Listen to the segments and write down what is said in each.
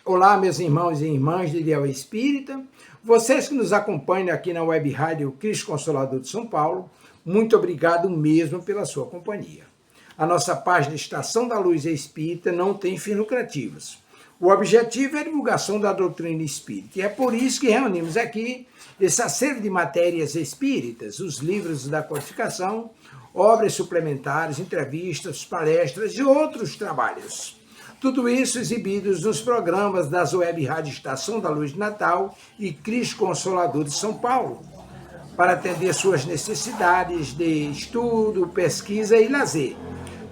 Olá, meus irmãos e irmãs de Ideal Espírita, vocês que nos acompanham aqui na Web Rádio Cristo Consolador de São Paulo, muito obrigado mesmo pela sua companhia. A nossa página Estação da Luz Espírita não tem fins lucrativos. O objetivo é a divulgação da doutrina espírita, e é por isso que reunimos aqui esse acervo de matérias espíritas, os livros da codificação, obras suplementares, entrevistas, palestras e outros trabalhos. Tudo isso exibidos nos programas das Web Rádio Estação da Luz de Natal e Cristo Consolador de São Paulo, para atender suas necessidades de estudo, pesquisa e lazer.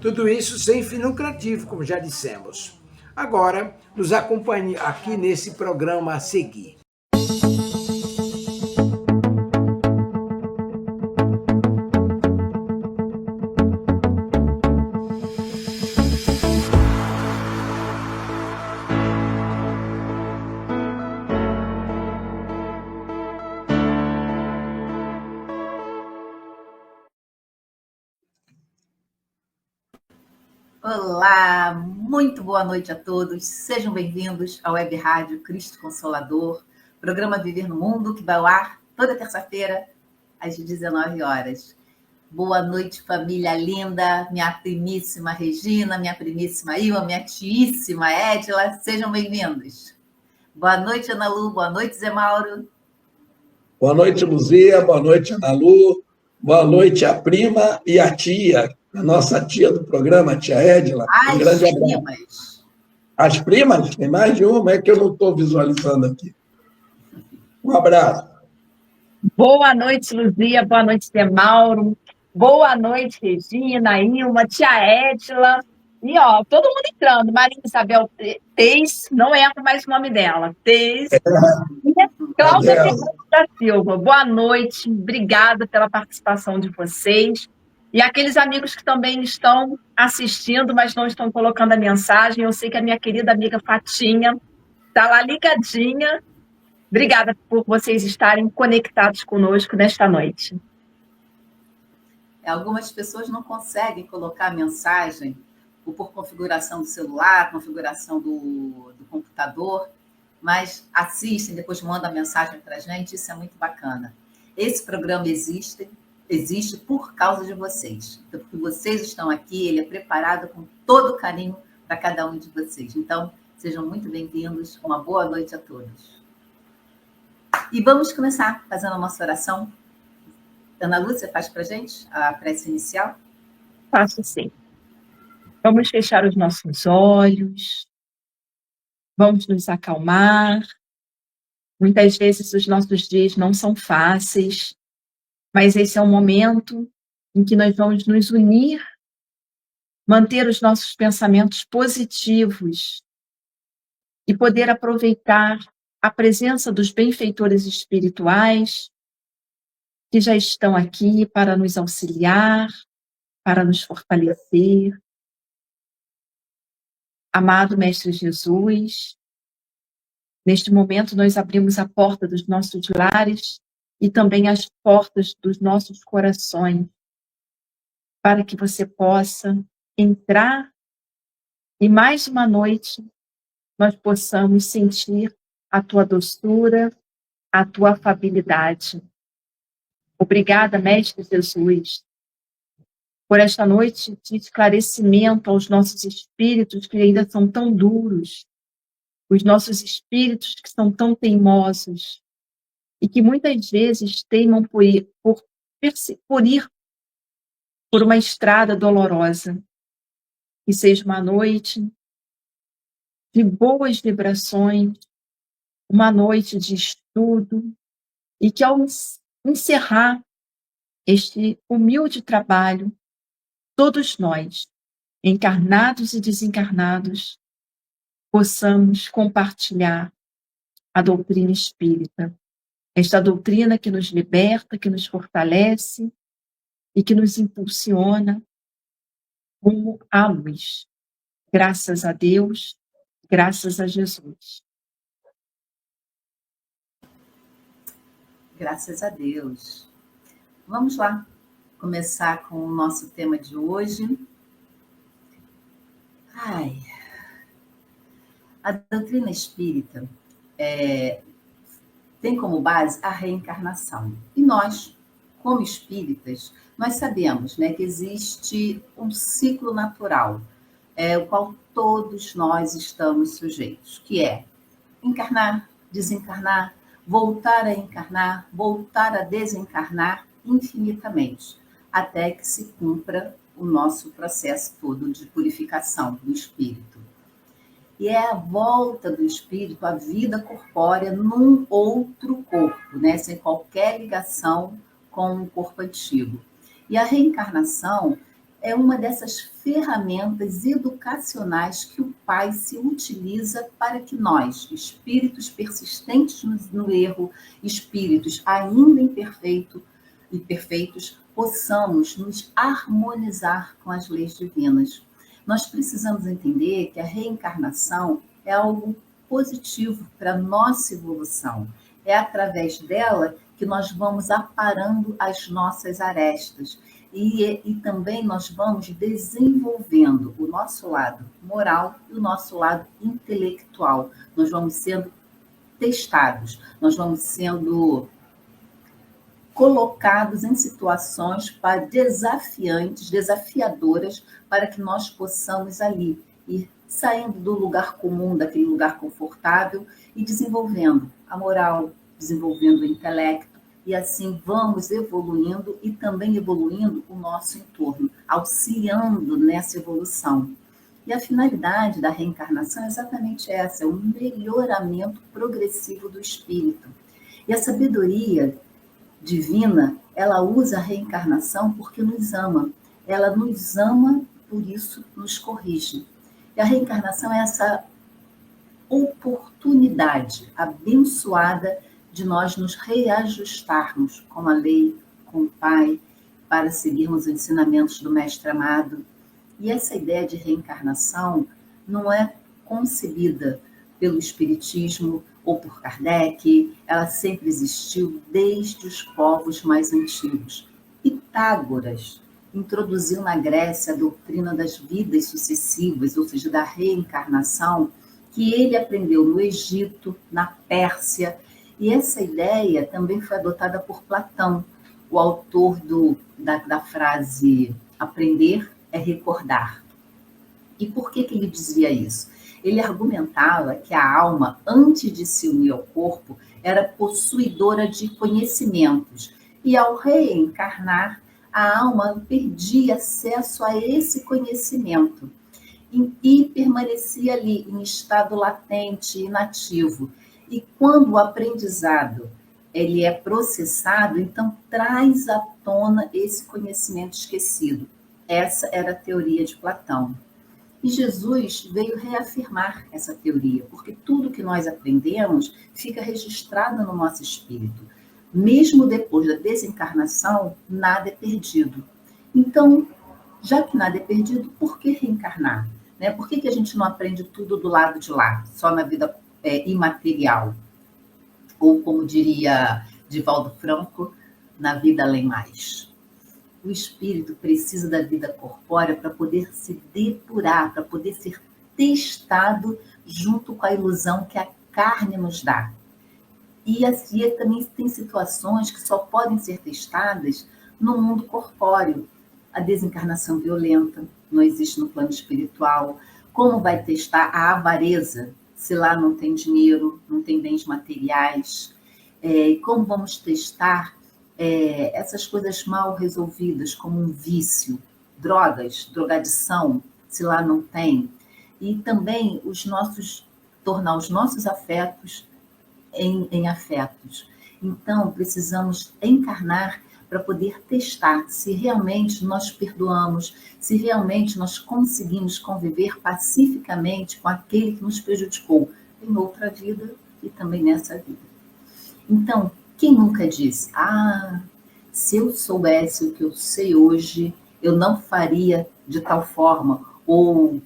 Tudo isso sem fim lucrativo, como já dissemos. Agora, nos acompanhe aqui nesse programa a seguir. Olá, muito boa noite a todos. Sejam bem-vindos à Web Rádio Cristo Consolador, programa Viver no Mundo, que vai ao ar toda terça-feira, às 19 horas. Boa noite, família linda, minha primíssima Regina, minha primíssima Ilma, minha tiíssima Edila, sejam bem-vindos. Boa noite, Ana Lu, boa noite, Zé Mauro. Boa noite, Luzia, boa noite, Ana Lu, boa noite, a prima e a tia, a nossa tia do programa, a tia Edila. Um grande abraço. Primas. As primas? Tem mais de uma, é que eu não estou visualizando aqui. Um abraço. Boa noite, Luzia, boa noite, Zé Mauro, boa noite, Regina, Ilma, tia Edila, e ó, todo mundo entrando, Maria Isabel Teis, não entra mais o nome dela, Teis, e Cláudia Fernanda da Silva, boa noite, obrigada pela participação de vocês, e aqueles amigos que também estão assistindo, mas não estão colocando a mensagem, eu sei que a minha querida amiga Fatinha está lá ligadinha. Obrigada por vocês estarem conectados conosco nesta noite. Algumas pessoas não conseguem colocar a mensagem ou por configuração do celular, configuração do computador, mas assistem, depois mandam a mensagem para a gente, isso é muito bacana. Esse programa existe por causa de vocês. Então, porque vocês estão aqui, ele é preparado com todo carinho para cada um de vocês. Então, sejam muito bem-vindos, uma boa noite a todos. E vamos começar fazendo a nossa oração. Ana Lúcia, faz para a gente a prece inicial? Faço sim. Vamos fechar os nossos olhos, vamos nos acalmar. Muitas vezes os nossos dias não são fáceis, mas esse é um momento em que nós vamos nos unir, manter os nossos pensamentos positivos e poder aproveitar a presença dos benfeitores espirituais que já estão aqui para nos auxiliar, para nos fortalecer. Amado Mestre Jesus, neste momento nós abrimos a porta dos nossos lares e também as portas dos nossos corações, para que você possa entrar e mais uma noite nós possamos sentir a tua doçura, a tua afabilidade. Obrigada, Mestre Jesus, por esta noite de esclarecimento aos nossos espíritos que ainda são tão duros, os nossos espíritos que são tão teimosos e que muitas vezes teimam por ir por uma estrada dolorosa. Que seja uma noite de boas vibrações, uma noite de estudo, e que ao encerrar este humilde trabalho, todos nós, encarnados e desencarnados, possamos compartilhar a doutrina espírita, esta doutrina que nos liberta, que nos fortalece e que nos impulsiona rumo à luz. Graças a Deus, graças a Jesus. Graças a Deus. Vamos lá, começar com o nosso tema de hoje. A doutrina espírita tem como base a reencarnação. E nós, como espíritas, nós sabemos, né, que existe um ciclo natural, o qual todos nós estamos sujeitos, que é encarnar, desencarnar, voltar a encarnar, voltar a desencarnar infinitamente, até que se cumpra o nosso processo todo de purificação do espírito. E é a volta do espírito à vida corpórea num outro corpo, né? Sem qualquer ligação com o corpo antigo. E a reencarnação é uma dessas ferramentas educacionais que o Pai se utiliza para que nós, espíritos persistentes no erro, espíritos ainda imperfeitos, possamos nos harmonizar com as leis divinas. Nós precisamos entender que a reencarnação é algo positivo para a nossa evolução. É através dela que nós vamos aparando as nossas arestas e também nós vamos desenvolvendo o nosso lado moral e o nosso lado intelectual. Nós vamos sendo testados, nós vamos sendo colocados em situações desafiadoras, para que nós possamos ali ir saindo do lugar comum, daquele lugar confortável e desenvolvendo a moral, desenvolvendo o intelecto, e assim vamos evoluindo e também evoluindo o nosso entorno, auxiliando nessa evolução. E a finalidade da reencarnação é exatamente essa, é o melhoramento progressivo do espírito. E a sabedoria divina, ela usa a reencarnação porque nos ama. Ela nos ama, por isso nos corrige. E a reencarnação é essa oportunidade abençoada de nós nos reajustarmos com a lei, com o Pai, para seguirmos os ensinamentos do Mestre amado. E essa ideia de reencarnação não é concebida pelo Espiritismo ou por Kardec, ela sempre existiu desde os povos mais antigos. Pitágoras introduziu na Grécia a doutrina das vidas sucessivas, ou seja, da reencarnação, que ele aprendeu no Egito, na Pérsia, e essa ideia também foi adotada por Platão, o autor da frase aprender é recordar. E por que ele dizia isso? Ele argumentava que a alma, antes de se unir ao corpo, era possuidora de conhecimentos. E ao reencarnar, a alma perdia acesso a esse conhecimento e permanecia ali em estado latente, inativo. E quando o aprendizado ele é processado, então traz à tona esse conhecimento esquecido. Essa era a teoria de Platão. E Jesus veio reafirmar essa teoria, porque tudo que nós aprendemos fica registrado no nosso espírito. Mesmo depois da desencarnação, nada é perdido. Então, já que nada é perdido, por que reencarnar? Né? Por que a gente não aprende tudo do lado de lá, só na vida imaterial? Ou, como diria Divaldo Franco, na vida além mais. O espírito precisa da vida corpórea para poder se depurar, para poder ser testado junto com a ilusão que a carne nos dá. E assim, também tem situações que só podem ser testadas no mundo corpóreo. A desencarnação violenta não existe no plano espiritual. Como vai testar a avareza, se lá não tem dinheiro, não tem bens materiais? Como vamos testar essas coisas mal resolvidas, como um vício, drogas, drogadição, se lá não tem? E também tornar os nossos afetos em afetos. Então, precisamos encarnar para poder testar se realmente nós perdoamos, se realmente nós conseguimos conviver pacificamente com aquele que nos prejudicou em outra vida e também nessa vida. Então, quem nunca disse, se eu soubesse o que eu sei hoje, eu não faria de tal forma, ou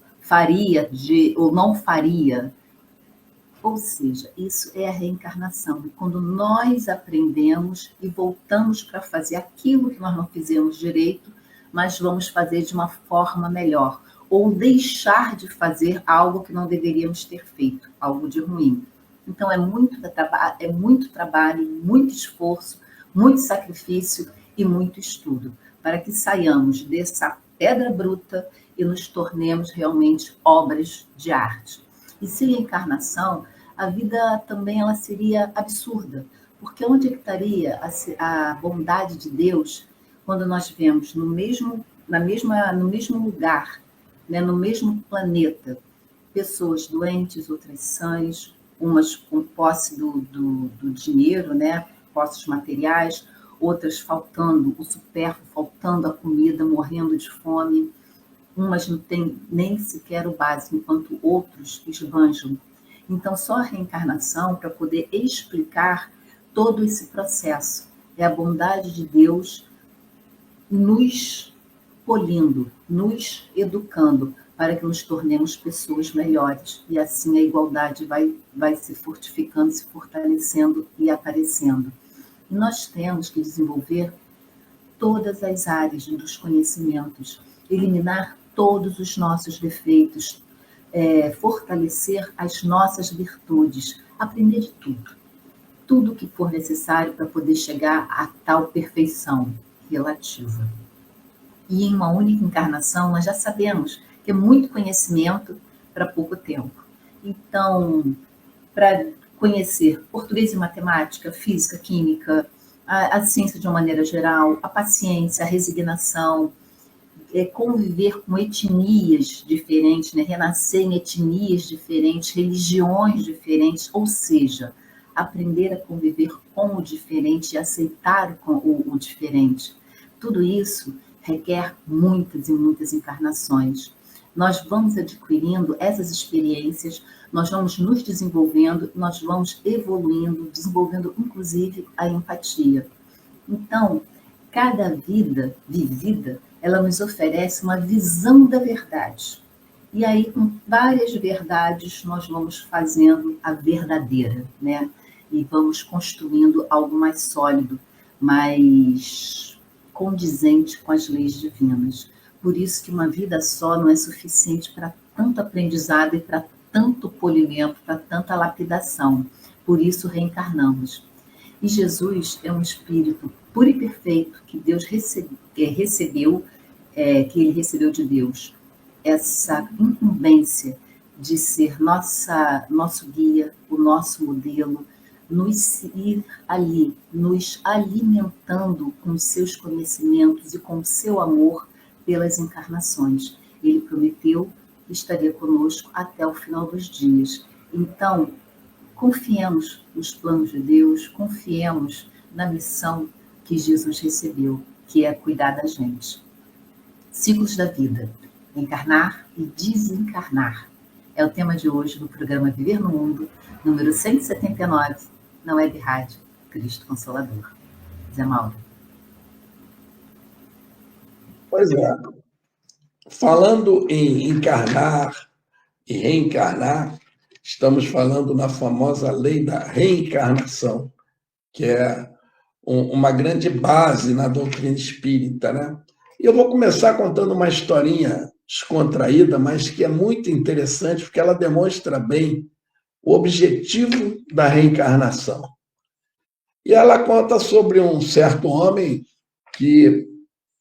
não faria. Ou seja, isso é a reencarnação. Quando nós aprendemos e voltamos para fazer aquilo que nós não fizemos direito, mas vamos fazer de uma forma melhor, ou deixar de fazer algo que não deveríamos ter feito, algo de ruim. Então, é muito trabalho, muito esforço, muito sacrifício e muito estudo, para que saiamos dessa pedra bruta e nos tornemos realmente obras de arte. E sem a encarnação, a vida também ela seria absurda, porque onde estaria a bondade de Deus quando nós vemos no mesmo lugar, né, no mesmo planeta, pessoas doentes, outras sãs, umas com posse do dinheiro, né, posses materiais, outras faltando o supérfluo, faltando a comida, morrendo de fome. Umas não têm nem sequer o básico, enquanto outros esbanjam. Então, só a reencarnação para poder explicar todo esse processo. É a bondade de Deus nos polindo, nos educando, para que nos tornemos pessoas melhores. E assim a igualdade vai se fortificando, se fortalecendo e aparecendo. E nós temos que desenvolver todas as áreas dos conhecimentos, eliminar todos os nossos defeitos, fortalecer as nossas virtudes, aprender de tudo o que for necessário para poder chegar a tal perfeição relativa. E em uma única encarnação, nós já sabemos que é muito conhecimento para pouco tempo. Então, para conhecer português e matemática, física, química, a ciência de uma maneira geral, a paciência, a resignação, conviver com etnias diferentes, né? Renascer em etnias diferentes, religiões diferentes, ou seja, aprender a conviver com o diferente e aceitar o diferente. Tudo isso requer muitas e muitas encarnações. Nós vamos adquirindo essas experiências, nós vamos nos desenvolvendo, nós vamos evoluindo, desenvolvendo inclusive a empatia. Então, cada vida vivida, ela nos oferece uma visão da verdade. E aí, com várias verdades, nós vamos fazendo a verdadeira, né? E vamos construindo algo mais sólido, mais condizente com as leis divinas. Por isso que uma vida só não é suficiente para tanto aprendizado e para tanto polimento, para tanta lapidação. Por isso reencarnamos. E Jesus é um espírito puro e perfeito que Deus recebeu, que ele recebeu de Deus. Essa incumbência de ser nosso guia, o nosso modelo, nos ir ali, nos alimentando com os seus conhecimentos e com o seu amor pelas encarnações. Ele prometeu que estaria conosco até o final dos dias. Então, confiemos nos planos de Deus, confiemos na missão que Jesus recebeu, que é cuidar da gente. Ciclos da vida, encarnar e desencarnar. É o tema de hoje no programa Viver no Mundo, número 179, na Web Rádio Cristo Consolador. Zé Mauro. Pois é. Falando em encarnar e reencarnar, estamos falando na famosa lei da reencarnação, que é uma grande base na doutrina espírita, né? E eu vou começar contando uma historinha descontraída, mas que é muito interessante, porque ela demonstra bem o objetivo da reencarnação. E ela conta sobre um certo homem que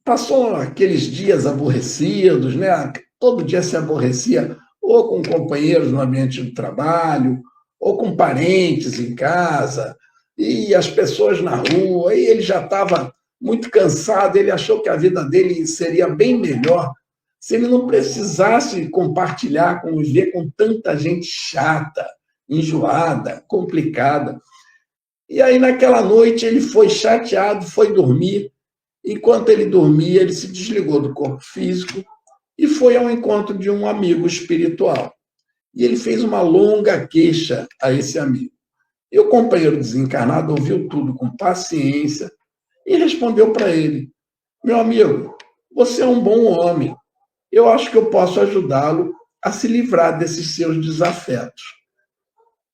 passou aqueles dias aborrecidos, né? Todo dia se aborrecia, ou com companheiros no ambiente do trabalho, ou com parentes em casa, e as pessoas na rua, e ele já estava muito cansado, ele achou que a vida dele seria bem melhor se ele não precisasse compartilhar, conviver com tanta gente chata, enjoada, complicada. E aí, naquela noite, ele foi chateado, foi dormir. Enquanto ele dormia, ele se desligou do corpo físico e foi ao encontro de um amigo espiritual. E ele fez uma longa queixa a esse amigo. E o companheiro desencarnado ouviu tudo com paciência e respondeu para ele: meu amigo, você é um bom homem. Eu acho que eu posso ajudá-lo a se livrar desses seus desafetos.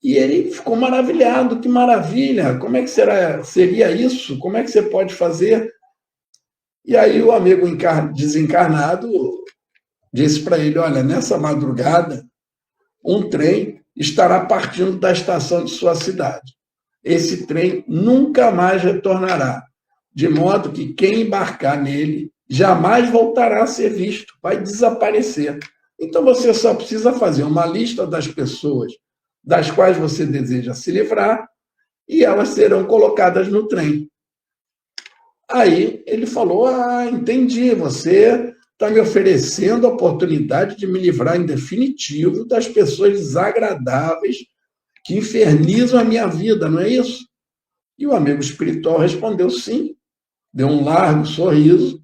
E ele ficou maravilhado. Que maravilha! Como é que seria isso? Como é que você pode fazer? E aí o amigo desencarnado disse para ele: olha, nessa madrugada, um trem estará partindo da estação de sua cidade. Esse trem nunca mais retornará, de modo que quem embarcar nele jamais voltará a ser visto, vai desaparecer. Então você só precisa fazer uma lista das pessoas das quais você deseja se livrar e elas serão colocadas no trem. Aí ele falou: ah, entendi, você está me oferecendo a oportunidade de me livrar em definitivo das pessoas desagradáveis que infernizam a minha vida, não é isso? E o amigo espiritual respondeu sim, deu um largo sorriso.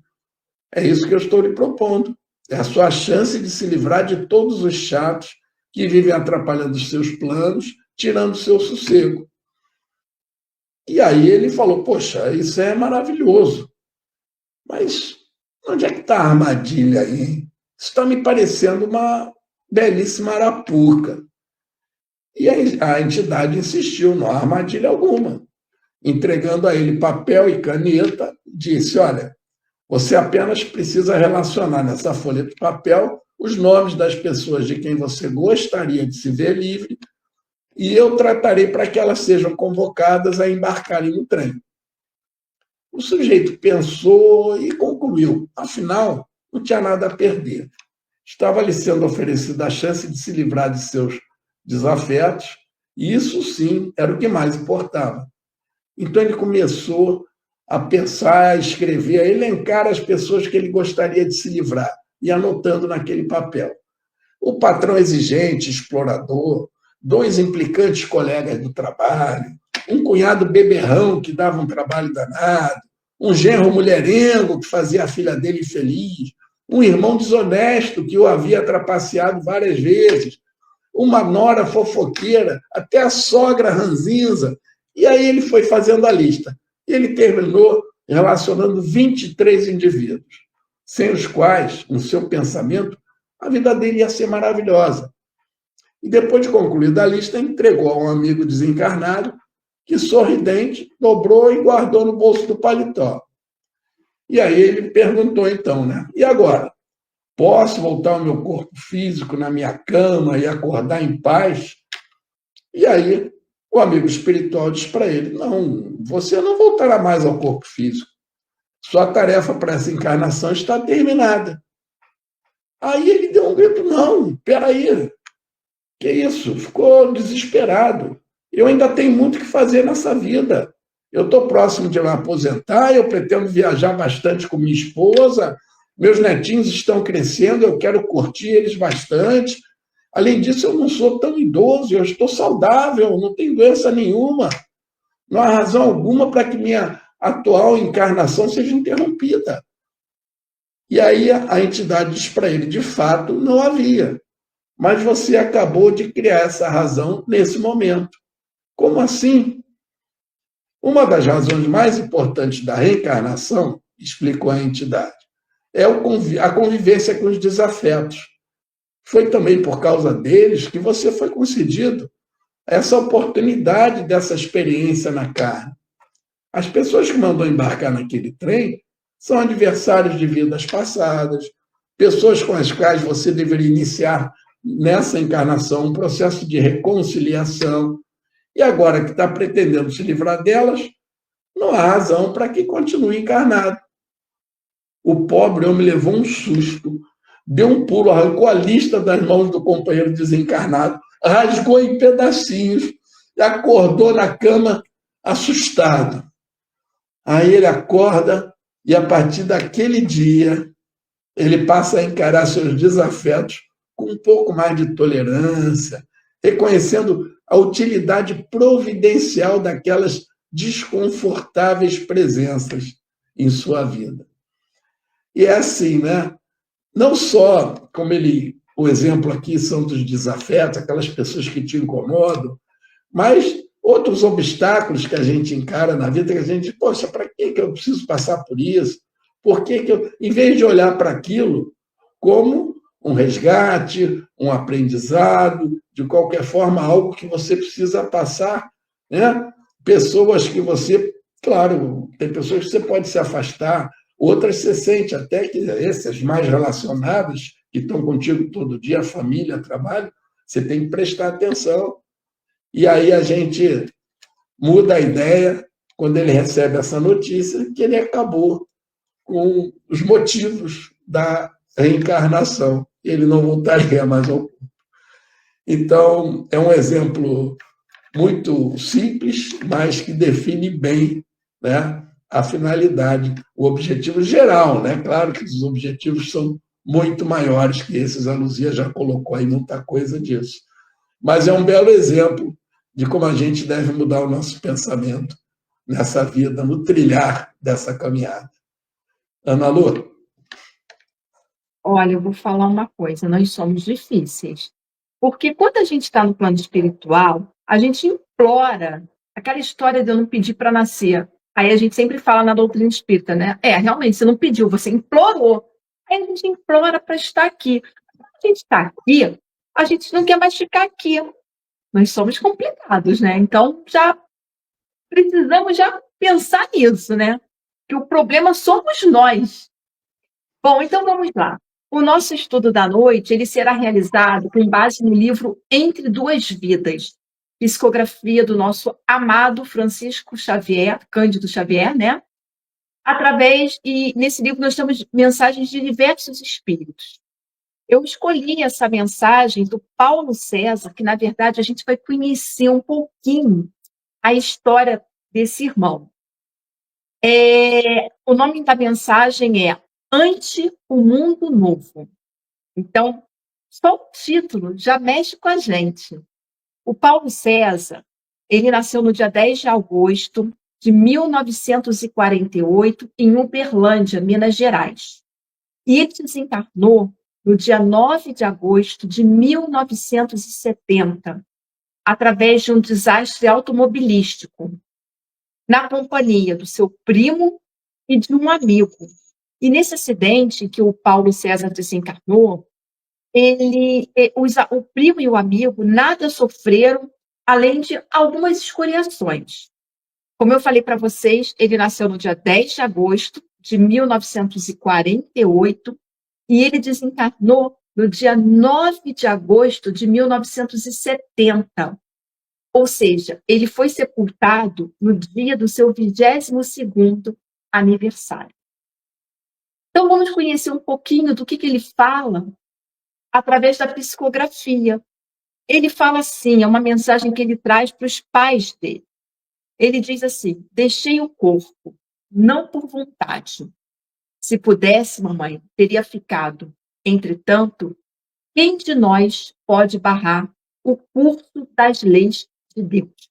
É isso que eu estou lhe propondo. É a sua chance de se livrar de todos os chatos que vivem atrapalhando os seus planos, tirando o seu sossego. E aí ele falou: poxa, isso é maravilhoso, mas onde é que está a armadilha aí? Isso está me parecendo uma belíssima arapuca. E a entidade insistiu: não há armadilha alguma. Entregando a ele papel e caneta, disse: olha, você apenas precisa relacionar nessa folha de papel os nomes das pessoas de quem você gostaria de se ver livre, e eu tratarei para que elas sejam convocadas a embarcarem no trem. O sujeito pensou e concluiu: afinal, não tinha nada a perder. Estava lhe sendo oferecida a chance de se livrar de seus desafetos, e isso sim era o que mais importava. Então ele começou a pensar, a escrever, a elencar as pessoas que ele gostaria de se livrar, e anotando naquele papel. O patrão exigente, explorador, 2 implicantes colegas do trabalho, um cunhado beberrão que dava um trabalho danado, um genro mulherengo que fazia a filha dele infeliz, um irmão desonesto que o havia trapaceado várias vezes, uma nora fofoqueira, até a sogra ranzinza. E aí ele foi fazendo a lista. E ele terminou relacionando 23 indivíduos, sem os quais, no seu pensamento, a vida dele ia ser maravilhosa. E depois de concluída a lista, entregou a um amigo desencarnado, que, sorridente, dobrou e guardou no bolso do paletó. E aí ele perguntou então, né? E agora? Posso voltar ao meu corpo físico na minha cama e acordar em paz? E aí o amigo espiritual disse para ele: não, você não voltará mais ao corpo físico. Sua tarefa para essa encarnação está terminada. Aí ele deu um grito: não, peraí, que isso? Ficou desesperado. Eu ainda tenho muito o que fazer nessa vida. Eu estou próximo de me aposentar, eu pretendo viajar bastante com minha esposa, meus netinhos estão crescendo, eu quero curtir eles bastante. Além disso, eu não sou tão idoso, eu estou saudável, não tenho doença nenhuma. Não há razão alguma para que minha atual encarnação seja interrompida. E aí a entidade diz para ele: de fato, não havia. Mas você acabou de criar essa razão nesse momento. Como assim? Uma das razões mais importantes da reencarnação, explicou a entidade, é a convivência com os desafetos. Foi também por causa deles que você foi concedido essa oportunidade dessa experiência na carne. As pessoas que mandou embarcar naquele trem são adversários de vidas passadas, pessoas com as quais você deveria iniciar nessa encarnação um processo de reconciliação, e agora que está pretendendo se livrar delas, não há razão para que continue encarnado. O pobre homem levou um susto, deu um pulo, arrancou a lista das mãos do companheiro desencarnado, rasgou em pedacinhos e acordou na cama assustado. Aí ele acorda e, a partir daquele dia, ele passa a encarar seus desafetos com um pouco mais de tolerância, reconhecendo a utilidade providencial daquelas desconfortáveis presenças em sua vida. E é assim, né? Não só, como o exemplo aqui são dos desafetos, aquelas pessoas que te incomodam, mas outros obstáculos que a gente encara na vida, que a gente diz: poxa, para que eu preciso passar por isso? Por que eu, em vez de olhar para aquilo como um resgate, um aprendizado, de qualquer forma, algo que você precisa passar, né? Pessoas que você, claro, tem pessoas que você pode se afastar, outras você sente até que essas mais relacionadas, que estão contigo todo dia, família, trabalho, você tem que prestar atenção. E aí a gente muda a ideia quando ele recebe essa notícia que ele acabou com os motivos da reencarnação. Ele não voltaria mais ao corpo. Então, é um exemplo muito simples, mas que define bem, né, a finalidade, o objetivo geral, né? Claro que os objetivos são muito maiores que esses, a Luzia já colocou aí muita coisa disso. Mas é um belo exemplo de como a gente deve mudar o nosso pensamento nessa vida, no trilhar dessa caminhada. Ana Lu? Olha, eu vou falar uma coisa, nós somos difíceis. Porque quando a gente está no plano espiritual, a gente implora aquela história de eu não pedir para nascer. Aí a gente sempre fala na doutrina espírita, né? Realmente, você não pediu, você implorou. Aí a gente implora para estar aqui. Quando a gente está aqui, a gente não quer mais ficar aqui. Nós somos complicados, né? Então, já precisamos já pensar nisso, né? Que o problema somos nós. Bom, então vamos lá. O nosso estudo da noite ele será realizado com base no livro Entre Duas Vidas, psicografia do nosso amado Francisco Xavier, Cândido Xavier, né? E nesse livro nós temos mensagens de diversos espíritos. Eu escolhi essa mensagem do Paulo César, que na verdade a gente vai conhecer um pouquinho a história desse irmão. O nome da mensagem é Ante o Mundo Novo. Então, só o título já mexe com a gente. O Paulo César, ele nasceu no dia 10 de agosto de 1948, em Uberlândia, Minas Gerais. E ele desencarnou no dia 9 de agosto de 1970, através de um desastre automobilístico, na companhia do seu primo e de um amigo. E nesse acidente que o Paulo César desencarnou, o primo e o amigo nada sofreram, além de algumas escoriações. Como eu falei para vocês, ele nasceu no dia 10 de agosto de 1948 e ele desencarnou no dia 9 de agosto de 1970. Ou seja, ele foi sepultado no dia do seu 22º aniversário. Então, vamos conhecer um pouquinho do que ele fala através da psicografia. Ele fala assim, é uma mensagem que ele traz para os pais dele. Ele diz assim: deixei o corpo, não por vontade. Se pudesse, mamãe, teria ficado. Entretanto, quem de nós pode barrar o curso das leis de Deus?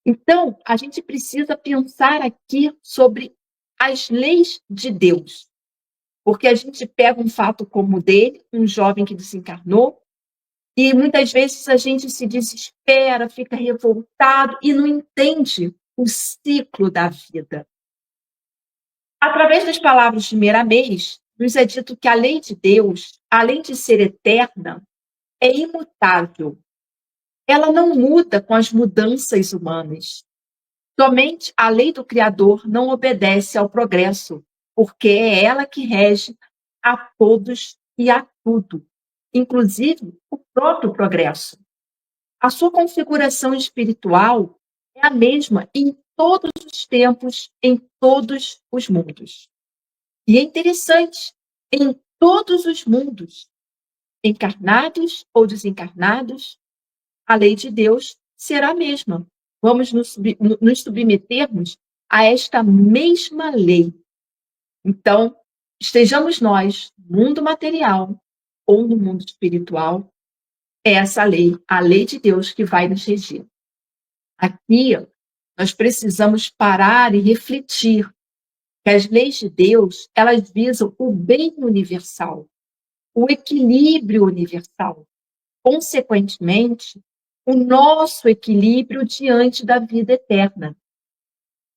Então, a gente precisa pensar aqui sobre as leis de Deus. Porque a gente pega um fato como o dele, um jovem que desencarnou, e muitas vezes a gente se desespera, fica revoltado e não entende o ciclo da vida. Através das palavras de Meramês, nos é dito que a lei de Deus, além de ser eterna, é imutável. Ela não muda com as mudanças humanas. Somente a lei do Criador não obedece ao progresso, porque é ela que rege a todos e a tudo, inclusive o próprio progresso. A sua configuração espiritual é a mesma em todos os tempos, em todos os mundos. E é interessante, em todos os mundos, encarnados ou desencarnados, a lei de Deus será a mesma. Vamos nos submetermos a esta mesma lei. Então, estejamos nós no mundo material ou no mundo espiritual, é essa lei, a lei de Deus que vai nos regir. Aqui, nós precisamos parar e refletir que as leis de Deus, elas visam o bem universal, o equilíbrio universal. Consequentemente, o nosso equilíbrio diante da vida eterna.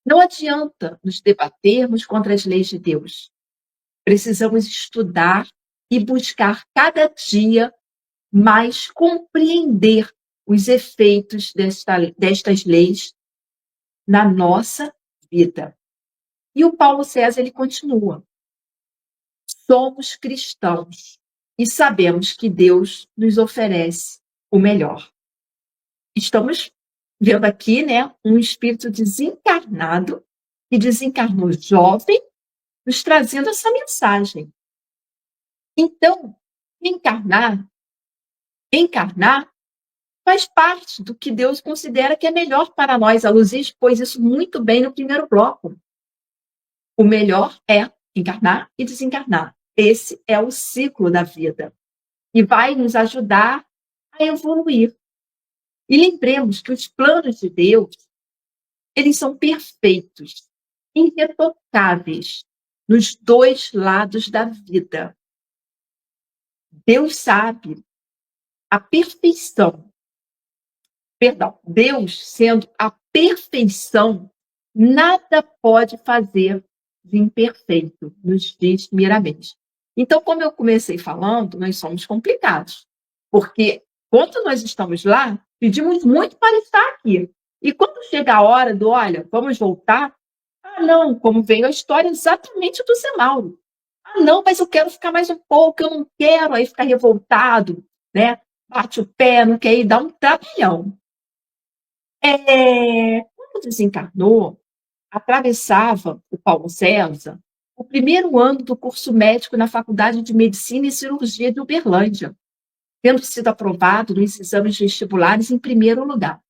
Não adianta nos debatermos contra as leis de Deus. Precisamos estudar e buscar cada dia mais compreender os efeitos destas leis na nossa vida. E o Paulo César, ele continua. Somos cristãos, e sabemos que Deus nos oferece o melhor. Estamos vendo aqui, né, um espírito desencarnado que desencarnou jovem, nos trazendo essa mensagem. Então, encarnar faz parte do que Deus considera que é melhor para nós. A Luzia expôs isso muito bem no primeiro bloco. O melhor é encarnar e desencarnar. Esse é o ciclo da vida e vai nos ajudar a evoluir. E lembremos que os planos de Deus, eles são perfeitos, irretocáveis, nos dois lados da vida. Deus sabe a perfeição. Deus sendo a perfeição, nada pode fazer de imperfeito, nos diz Miramês. Então, como eu comecei falando, nós somos complicados, porque quando nós estamos lá, pedimos muito para estar aqui. E quando chega a hora do, olha, vamos voltar, não, como veio a história exatamente do Zé Mauro. Não, mas eu quero ficar mais um pouco, eu não quero, aí ficar revoltado, né? Bate o pé, não quer ir, dá um trabalhão. Quando desencarnou, atravessava o Paulo César o primeiro ano do curso médico na Faculdade de Medicina e Cirurgia de Uberlândia, tendo sido aprovado nos exames vestibulares em primeiro lugar.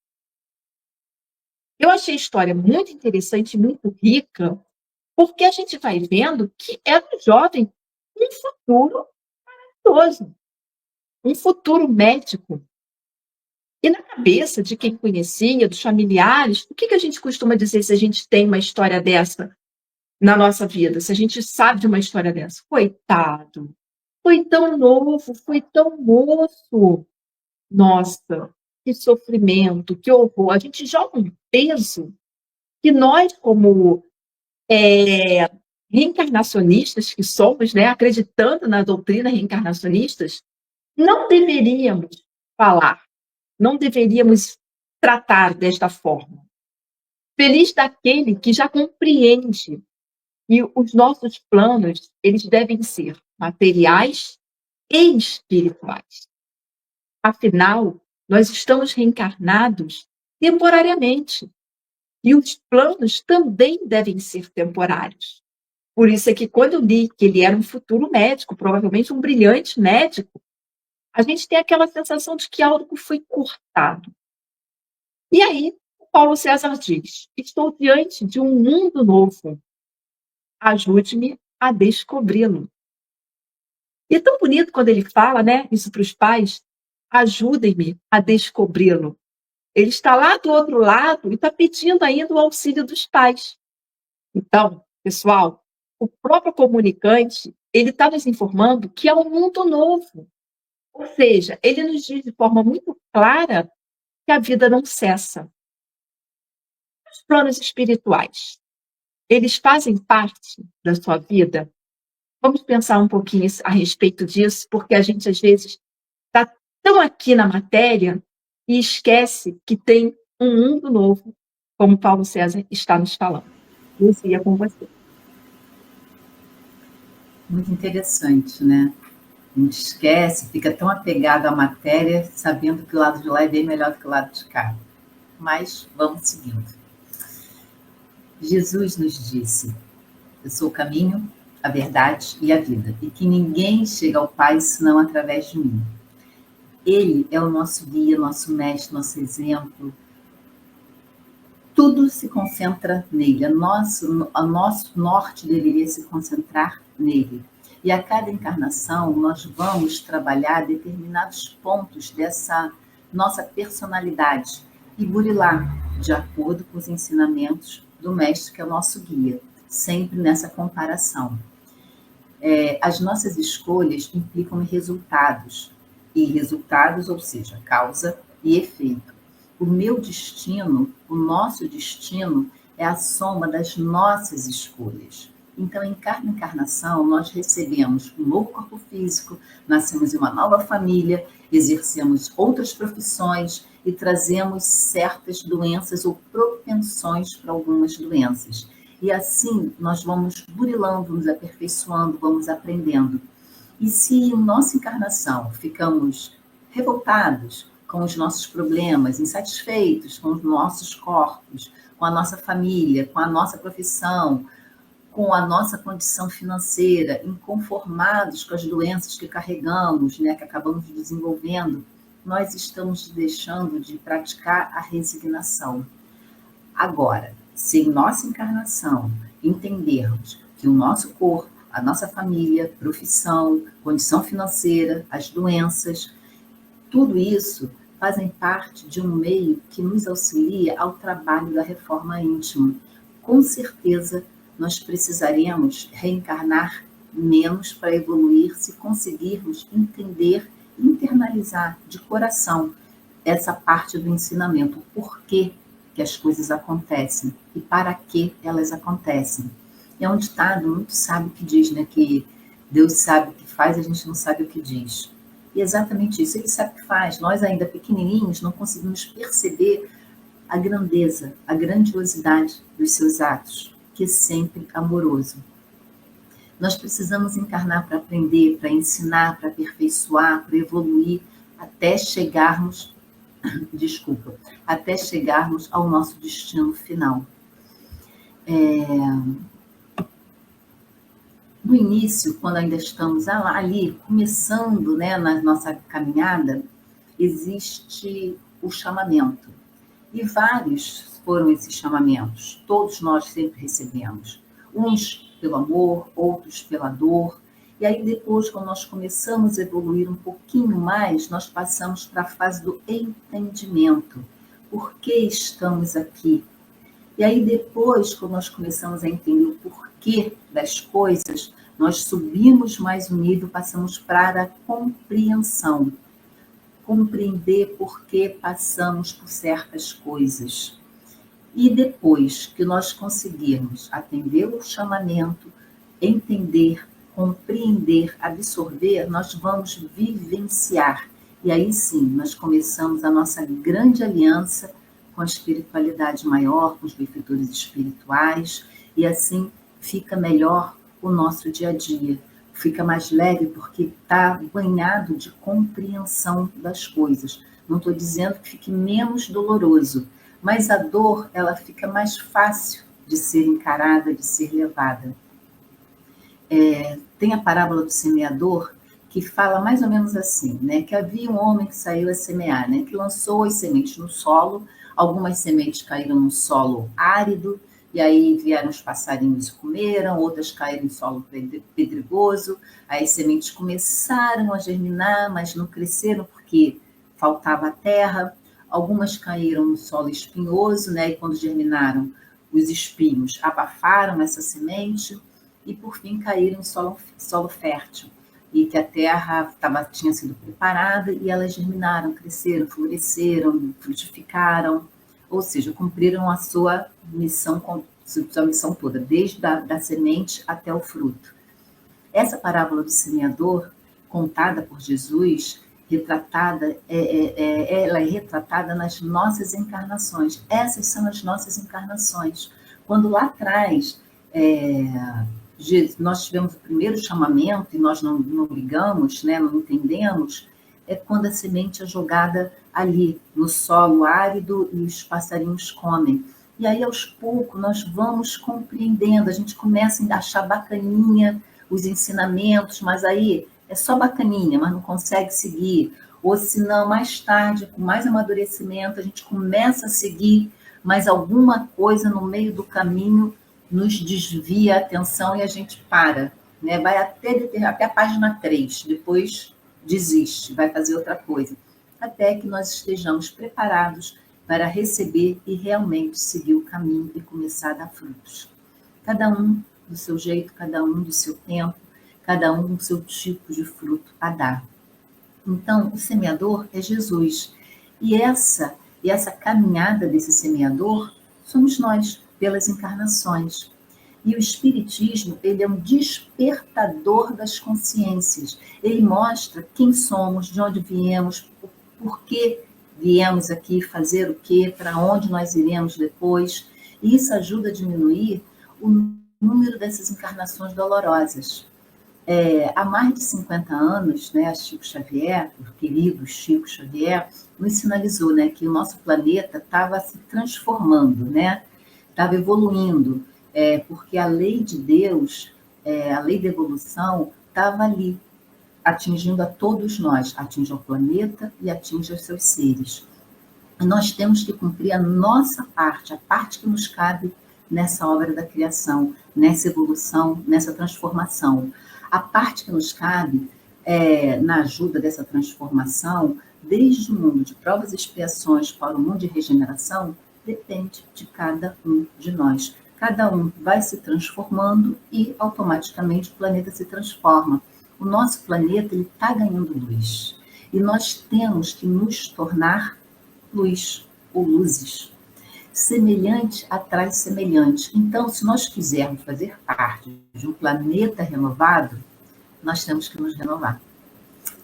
Eu achei a história muito interessante, muito rica, porque a gente vai vendo que era um jovem com um futuro maravilhoso, um futuro médico. E na cabeça de quem conhecia, dos familiares, o que a gente costuma dizer se a gente tem uma história dessa na nossa vida? Se a gente sabe de uma história dessa? Coitado, foi tão novo, foi tão moço. Nossa, que sofrimento, que horror. A gente joga um peso que nós, como reencarnacionistas que somos, né, acreditando na doutrina reencarnacionistas, não deveríamos falar. Não deveríamos tratar desta forma. Feliz daquele que já compreende que os nossos planos, eles devem ser materiais e espirituais. Afinal, nós estamos reencarnados temporariamente. E os planos também devem ser temporários. Por isso é que quando eu li que ele era um futuro médico, provavelmente um brilhante médico, a gente tem aquela sensação de que algo foi cortado. E aí, o Paulo César diz: estou diante de um mundo novo. Ajude-me a descobri-lo. E é tão bonito quando ele fala, né, isso para os pais: ajudem-me a descobri-lo. Ele está lá do outro lado e está pedindo ainda o auxílio dos pais. Então, pessoal, o próprio comunicante, ele está nos informando que é um mundo novo. Ou seja, ele nos diz de forma muito clara que a vida não cessa. Os planos espirituais, eles fazem parte da sua vida? Vamos pensar um pouquinho a respeito disso, porque a gente, às vezes, está tão aqui na matéria e esquece que tem um mundo novo, como Paulo César está nos falando. Isso ia com você. Muito interessante, né? A gente esquece, fica tão apegado à matéria, sabendo que o lado de lá é bem melhor do que o lado de cá. Mas vamos seguindo. Jesus nos disse: eu sou o caminho, a verdade e a vida, e que ninguém chega ao Pai senão através de mim. Ele é o nosso guia, nosso mestre, nosso exemplo. Tudo se concentra nele. O nosso norte deveria se concentrar nele. E a cada encarnação, nós vamos trabalhar determinados pontos dessa nossa personalidade e burilar de acordo com os ensinamentos do mestre, que é o nosso guia, sempre nessa comparação. As nossas escolhas implicam em resultados, ou seja, causa e efeito. O meu destino, o nosso destino, é a soma das nossas escolhas. Então, em cada encarnação, nós recebemos um novo corpo físico, nascemos em uma nova família, exercemos outras profissões e trazemos certas doenças ou propensões para algumas doenças. E assim, nós vamos burilando, nos aperfeiçoando, vamos aprendendo. E se em nossa encarnação ficamos revoltados com os nossos problemas, insatisfeitos com os nossos corpos, com a nossa família, com a nossa profissão, com a nossa condição financeira, inconformados com as doenças que carregamos, né, que acabamos desenvolvendo, nós estamos deixando de praticar a resignação. Agora, se em nossa encarnação entendermos que o nosso corpo, a nossa família, profissão, condição financeira, as doenças, tudo isso fazem parte de um meio que nos auxilia ao trabalho da reforma íntima. Com certeza, nós precisaremos reencarnar menos para evoluir se conseguirmos entender e internalizar de coração essa parte do ensinamento, o porquê que as coisas acontecem e para que elas acontecem. É um ditado muito sábio que diz, né, que Deus sabe o que faz, a gente não sabe o que diz. E é exatamente isso, ele sabe o que faz. Nós ainda pequenininhos não conseguimos perceber a grandeza, a grandiosidade dos seus atos, que é sempre amoroso. Nós precisamos encarnar para aprender, para ensinar, para aperfeiçoar, para evoluir, até chegarmos, até chegarmos ao nosso destino final. No início, quando ainda estamos ali, começando, né, na nossa caminhada, existe o chamamento. E vários foram esses chamamentos. Todos nós sempre recebemos. Uns pelo amor, outros pela dor. E aí depois, quando nós começamos a evoluir um pouquinho mais, nós passamos para a fase do entendimento. Por que estamos aqui? E aí depois, quando nós começamos a entender o porquê das coisas, nós subimos mais um nível, passamos para a compreensão. Compreender por que passamos por certas coisas. E depois que nós conseguirmos atender o chamamento, entender, compreender, absorver, nós vamos vivenciar. E aí sim, nós começamos a nossa grande aliança com a espiritualidade maior, com os benfeitores espirituais, e assim fica melhor o nosso dia a dia. Fica mais leve porque está banhado de compreensão das coisas. Não estou dizendo que fique menos doloroso, mas a dor ela fica mais fácil de ser encarada, de ser levada. Tem a parábola do semeador, que fala mais ou menos assim, né? Que havia um homem que saiu a semear, né? Que lançou as sementes no solo, algumas sementes caíram no solo árido, e aí vieram os passarinhos e comeram, outras caíram em solo pedregoso, aí as sementes começaram a germinar, mas não cresceram porque faltava terra, algumas caíram no solo espinhoso, né? E quando germinaram, os espinhos abafaram essa semente, e por fim caíram em solo fértil, e que a terra tinha sido preparada, e elas germinaram, cresceram, floresceram, frutificaram, ou seja, cumpriram a sua missão toda, desde da semente até o fruto. Essa parábola do semeador, contada por Jesus, retratada, ela é retratada nas nossas encarnações. Essas são as nossas encarnações. Quando lá atrás nós tivemos o primeiro chamamento e nós não ligamos, né, não entendemos, é quando a semente é jogada ali no solo árido e os passarinhos comem. E aí, aos poucos, nós vamos compreendendo, a gente começa a achar bacaninha os ensinamentos, mas aí é só bacaninha, mas não consegue seguir. Ou se não, mais tarde, com mais amadurecimento, a gente começa a seguir, mas alguma coisa no meio do caminho nos desvia a atenção e a gente para, né? Vai até a página 3, depois desiste, vai fazer outra coisa, até que nós estejamos preparados para receber e realmente seguir o caminho e começar a dar frutos. Cada um do seu jeito, cada um do seu tempo, cada um do seu tipo de fruto a dar. Então, o semeador é Jesus. E essa caminhada desse semeador somos nós, pelas encarnações. E o Espiritismo, ele é um despertador das consciências. Ele mostra quem somos, de onde viemos, por que viemos aqui, fazer o quê, para onde nós iremos depois. E isso ajuda a diminuir o número dessas encarnações dolorosas. Há mais de 50 anos, né, Chico Xavier, o querido Chico Xavier, nos sinalizou, né, que o nosso planeta estava se transformando, né, estava evoluindo, porque a lei de Deus, a lei da evolução, estava ali, atingindo a todos nós, atinge o planeta e atinge os seus seres. E nós temos que cumprir a nossa parte, a parte que nos cabe nessa obra da criação, nessa evolução, nessa transformação. A parte que nos cabe na ajuda dessa transformação, desde o mundo de provas e expiações para o mundo de regeneração, depende de cada um de nós. Cada um vai se transformando e automaticamente o planeta se transforma. O nosso planeta está ganhando luz e nós temos que nos tornar luz ou luzes. Semelhante atrai semelhante. Então, se nós quisermos fazer parte de um planeta renovado, nós temos que nos renovar.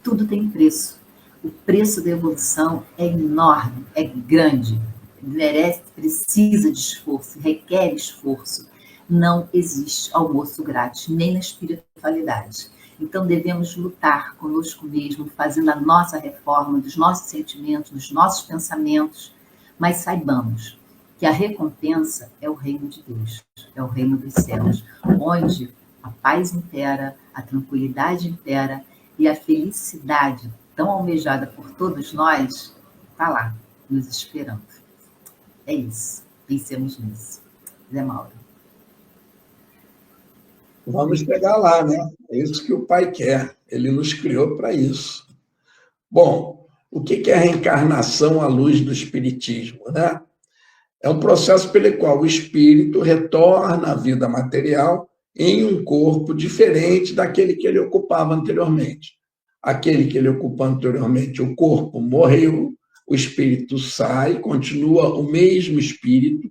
Tudo tem preço. O preço da evolução é enorme, é grande, precisa de esforço, requer esforço. Não existe almoço grátis, nem na espiritualidade. Então, devemos lutar conosco mesmo, fazendo a nossa reforma dos nossos sentimentos, dos nossos pensamentos, mas saibamos que a recompensa é o reino de Deus, é o reino dos céus, onde a paz impera, a tranquilidade impera e a felicidade tão almejada por todos nós está lá, nos esperando. É isso. Pensemos nisso. Zé Mauro. Vamos chegar lá, né? É isso que o Pai quer. Ele nos criou para isso. Bom, o que é a reencarnação à luz do Espiritismo, né? É um processo pelo qual o espírito retorna à vida material em um corpo diferente daquele que ele ocupava anteriormente. Aquele que ele ocupava anteriormente, o corpo morreu, o espírito sai, continua o mesmo espírito.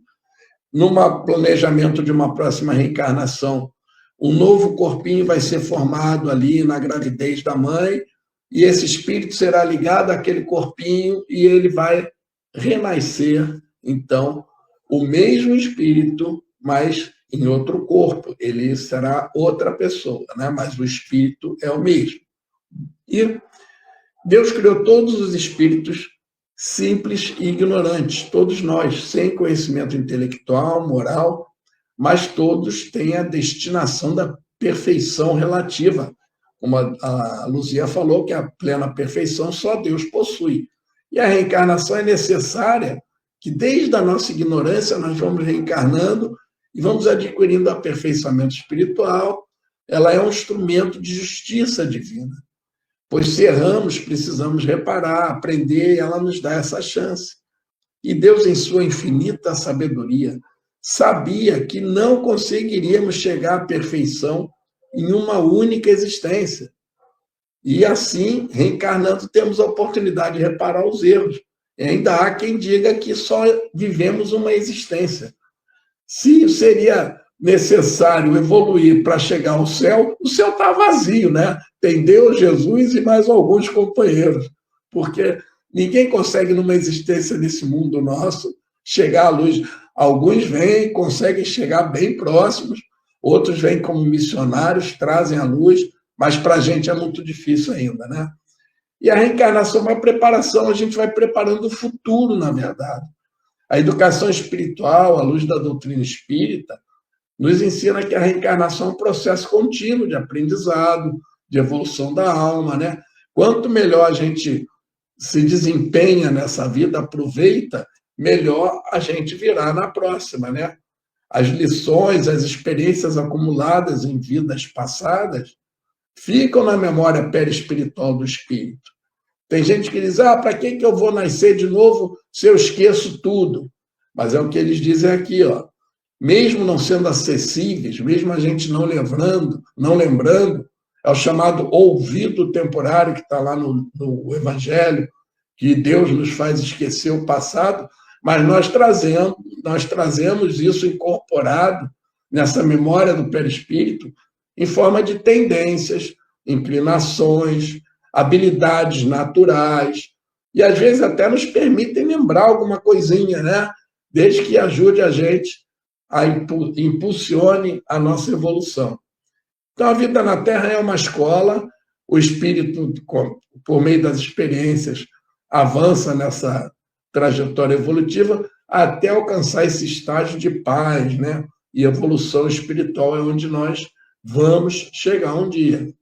Num planejamento de uma próxima reencarnação, um novo corpinho vai ser formado ali na gravidez da mãe, e esse espírito será ligado àquele corpinho e ele vai renascer, então, o mesmo espírito, mas em outro corpo. Ele será outra pessoa, né? Mas o espírito é o mesmo. E Deus criou todos os espíritos simples e ignorantes, todos nós, sem conhecimento intelectual, moral, mas todos têm a destinação da perfeição relativa. Como a Luzia falou, que a plena perfeição só Deus possui. E a reencarnação é necessária, que desde a nossa ignorância nós vamos reencarnando e vamos adquirindo aperfeiçoamento espiritual. Ela é um instrumento de justiça divina. Pois se erramos, precisamos reparar, aprender, e ela nos dá essa chance. E Deus, em sua infinita sabedoria, sabia que não conseguiríamos chegar à perfeição em uma única existência. E assim, reencarnando, temos a oportunidade de reparar os erros. E ainda há quem diga que só vivemos uma existência. Se seria necessário evoluir para chegar ao céu, o céu está vazio, né? Tem Deus, Jesus e mais alguns companheiros. Porque ninguém consegue, numa existência nesse mundo nosso, chegar à luz. Alguns vêm, conseguem chegar bem próximos, outros vêm como missionários, trazem a luz, mas para a gente é muito difícil ainda, né? E a reencarnação é uma preparação, a gente vai preparando o futuro, na verdade. A educação espiritual, à luz da doutrina espírita, nos ensina que a reencarnação é um processo contínuo de aprendizado, de evolução da alma, né? Quanto melhor a gente se desempenha nessa vida, aproveita, melhor a gente virá na próxima, né? As lições, as experiências acumuladas em vidas passadas ficam na memória perispiritual do espírito. Tem gente que diz, para que eu vou nascer de novo se eu esqueço tudo? Mas é o que eles dizem aqui, ó. Mesmo não sendo acessíveis, mesmo a gente não lembrando, é o chamado ouvido temporário que está lá no Evangelho, que Deus nos faz esquecer o passado, mas nós trazemos isso incorporado nessa memória do perispírito em forma de tendências, inclinações, habilidades naturais, e às vezes até nos permitem lembrar alguma coisinha, né? Desde que ajude a gente a impulsione a nossa evolução. Então, a vida na Terra é uma escola, o espírito, por meio das experiências, avança nessa trajetória evolutiva até alcançar esse estágio de paz, né? E evolução espiritual é onde nós vamos chegar um dia.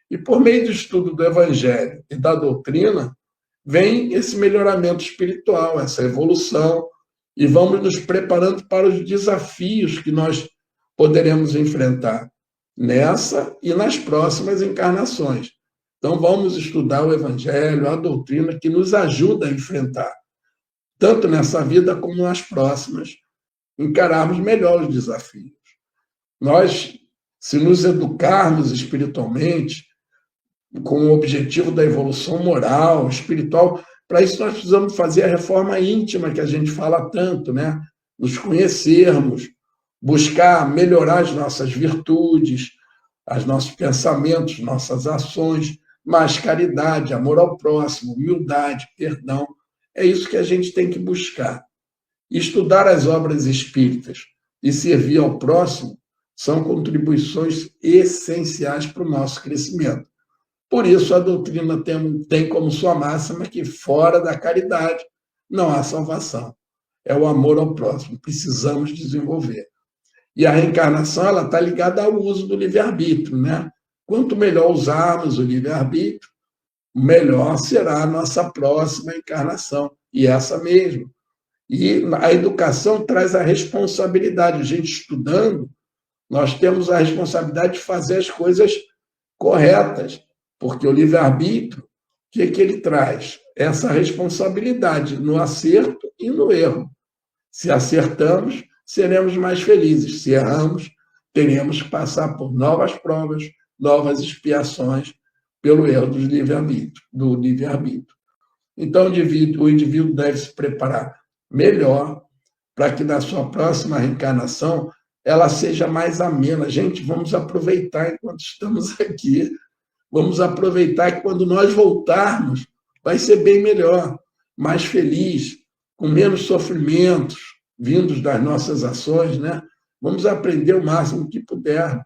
E por meio do estudo do Evangelho e da doutrina, vem esse melhoramento espiritual, essa evolução, e vamos nos preparando para os desafios que nós poderemos enfrentar nessa e nas próximas encarnações. Então, vamos estudar o Evangelho, a doutrina, que nos ajuda a enfrentar, tanto nessa vida como nas próximas, encararmos melhor os desafios. Nós, se nos educarmos espiritualmente, com o objetivo da evolução moral, espiritual, para isso nós precisamos fazer a reforma íntima que a gente fala tanto, né? Nos conhecermos, buscar melhorar as nossas virtudes, os nossos pensamentos, nossas ações, mais caridade, amor ao próximo, humildade, perdão. É isso que a gente tem que buscar. Estudar as obras espíritas e servir ao próximo são contribuições essenciais para o nosso crescimento. Por isso, a doutrina tem como sua máxima que fora da caridade não há salvação. É o amor ao próximo. Precisamos desenvolver. E a reencarnação ela está ligada ao uso do livre-arbítrio, né? Quanto melhor usarmos o livre-arbítrio, melhor será a nossa próxima encarnação. E essa mesmo. E a educação traz a responsabilidade. A gente estudando, nós temos a responsabilidade de fazer as coisas corretas, porque o livre-arbítrio, o que ele traz? Essa responsabilidade no acerto e no erro. Se acertamos, seremos mais felizes. Se erramos, teremos que passar por novas provas, novas expiações pelo erro do livre-arbítrio. Então, o indivíduo deve se preparar melhor para que na sua próxima reencarnação ela seja mais amena. Gente, vamos aproveitar enquanto estamos aqui. Vamos aproveitar que quando nós voltarmos, vai ser bem melhor, mais feliz, com menos sofrimentos vindos das nossas ações, né? Vamos aprender o máximo que pudermos.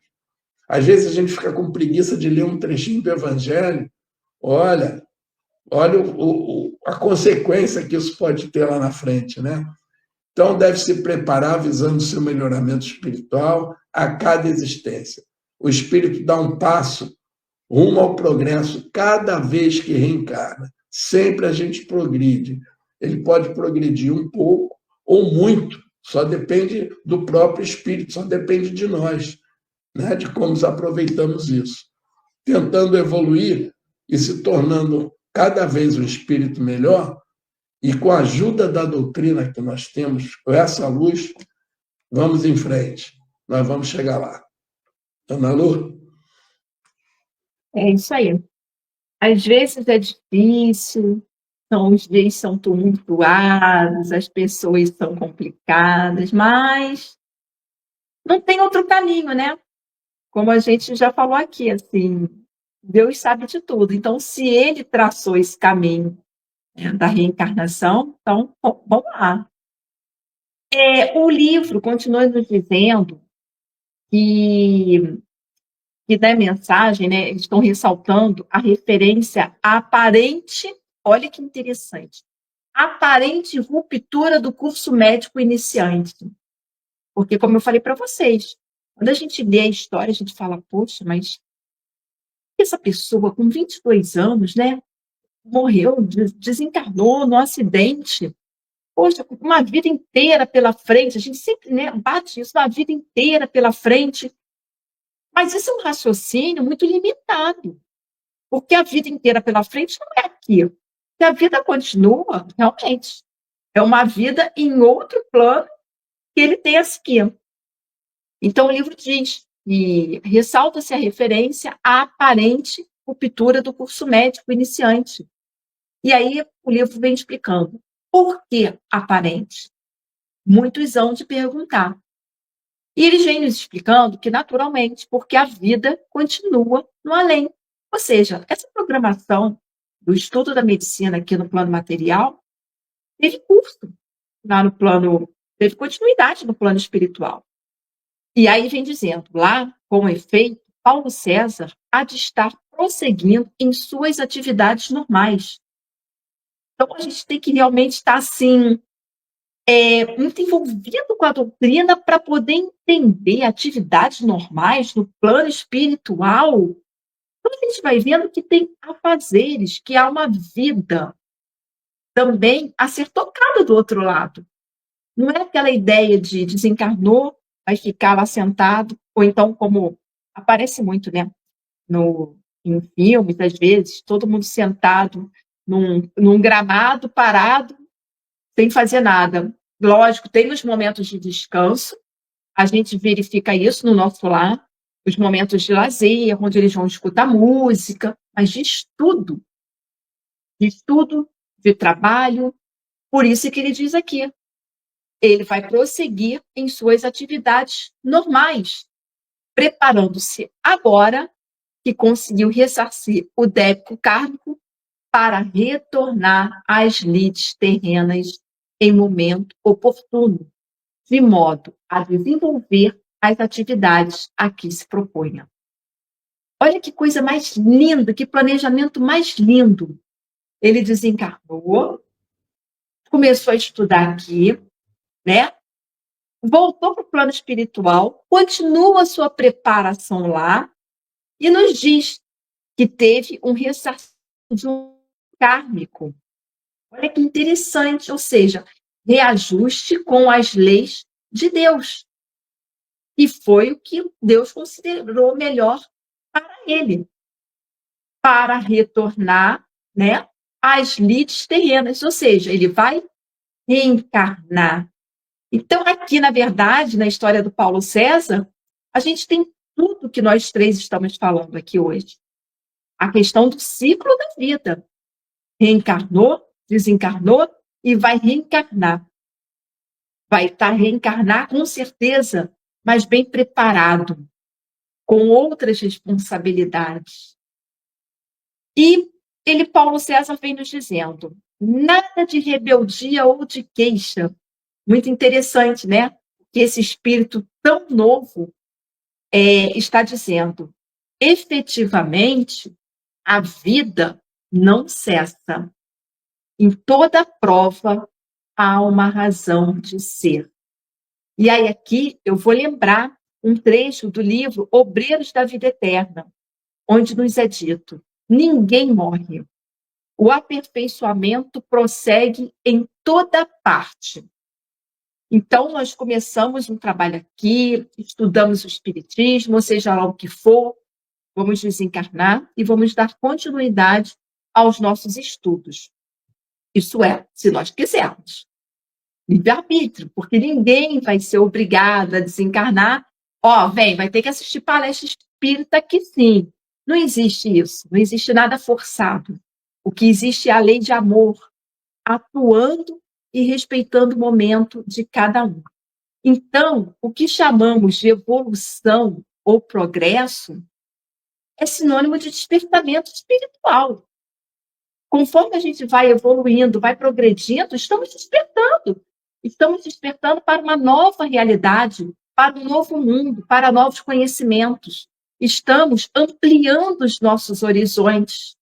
Às vezes a gente fica com preguiça de ler um trechinho do Evangelho. Olha a consequência que isso pode ter lá na frente, né? Então, deve se preparar visando o seu melhoramento espiritual a cada existência. O espírito dá um passo rumo ao progresso cada vez que reencarna. Sempre a gente progride. Ele pode progredir um pouco ou muito, só depende do próprio espírito, só depende de nós, né? De como aproveitamos isso. Tentando evoluir e se tornando cada vez um espírito melhor, e com a ajuda da doutrina que nós temos, com essa luz, vamos em frente. Nós vamos chegar lá. Ana Lu? É isso aí. Às vezes é difícil, os dias são tumultuados, as pessoas são complicadas, mas não tem outro caminho, né? Como a gente já falou aqui, assim, Deus sabe de tudo. Então, se Ele traçou esse caminho, né, da reencarnação, então, vamos lá. O livro continua nos dizendo que da mensagem, né, eles estão ressaltando a referência à aparente, olha que interessante, aparente ruptura do curso médico iniciante. Porque, como eu falei para vocês, quando a gente lê a história, a gente fala, poxa, mas essa pessoa com 22 anos, né, morreu, desencarnou no acidente, poxa, com uma vida inteira pela frente, a gente sempre, né, bate isso, uma vida inteira pela frente. Mas isso é um raciocínio muito limitado, porque a vida inteira pela frente não é aquilo. Se a vida continua, realmente, é uma vida em outro plano que ele tem a seguir. Então, o livro diz, e ressalta-se a referência à aparente ruptura do curso médico iniciante. E aí, o livro vem explicando, por que aparente? Muitos hão de perguntar. E eles vêm nos explicando que, naturalmente, porque a vida continua no além. Ou seja, essa programação do estudo da medicina aqui no plano material teve curso lá no plano, teve continuidade no plano espiritual. E aí vem dizendo, lá, com efeito, Paulo César há de estar prosseguindo em suas atividades normais. Então, a gente tem que realmente estar, assim, muito envolvido com a doutrina para poder entender atividades normais no plano espiritual. Então, a gente vai vendo que tem afazeres, que há uma vida também a ser tocada do outro lado. Não é aquela ideia de desencarnou, vai ficar lá sentado, ou então, como aparece muito, né, em filmes, às vezes, todo mundo sentado num gramado, parado, sem fazer nada. Lógico, tem os momentos de descanso, a gente verifica isso no nosso lar, os momentos de lazer, onde eles vão escutar música, mas de estudo, de trabalho. Por isso que ele diz aqui, ele vai prosseguir em suas atividades normais, preparando-se agora que conseguiu ressarcir o débito kármico para retornar às lides terrenas em momento oportuno, de modo a desenvolver as atividades a que se propunha. Olha que coisa mais linda, que planejamento mais lindo. Ele desencarnou, começou a estudar aqui, né? Voltou para o plano espiritual, continua a sua preparação lá e nos diz que teve um ressarcimento kármico. Olha que interessante, ou seja, reajuste com as leis de Deus. E foi o que Deus considerou melhor para ele, para retornar, né, às lides terrenas, ou seja, ele vai reencarnar. Então, aqui, na verdade, na história do Paulo César, a gente tem tudo que nós três estamos falando aqui hoje. A questão do ciclo da vida. Reencarnou, desencarnou e vai reencarnar. Vai reencarnar com certeza, mas bem preparado, com outras responsabilidades. E Paulo César, vem nos dizendo, nada de rebeldia ou de queixa. Muito interessante, né? Que esse espírito tão novo está dizendo, efetivamente, a vida não cessa. Em toda prova há uma razão de ser. E aí aqui eu vou lembrar um trecho do livro Obreiros da Vida Eterna, onde nos é dito, ninguém morre. O aperfeiçoamento prossegue em toda parte. Então, nós começamos um trabalho aqui, estudamos o Espiritismo, ou seja lá o que for, vamos desencarnar e vamos dar continuidade aos nossos estudos. Isso é, se nós quisermos. Livre-arbítrio, porque ninguém vai ser obrigado a desencarnar. Vai ter que assistir palestra espírita aqui sim. Não existe isso, não existe nada forçado. O que existe é a lei de amor, atuando e respeitando o momento de cada um. Então, o que chamamos de evolução ou progresso é sinônimo de despertamento espiritual. Conforme a gente vai evoluindo, vai progredindo, estamos despertando para uma nova realidade, para um novo mundo, para novos conhecimentos. Estamos ampliando os nossos horizontes.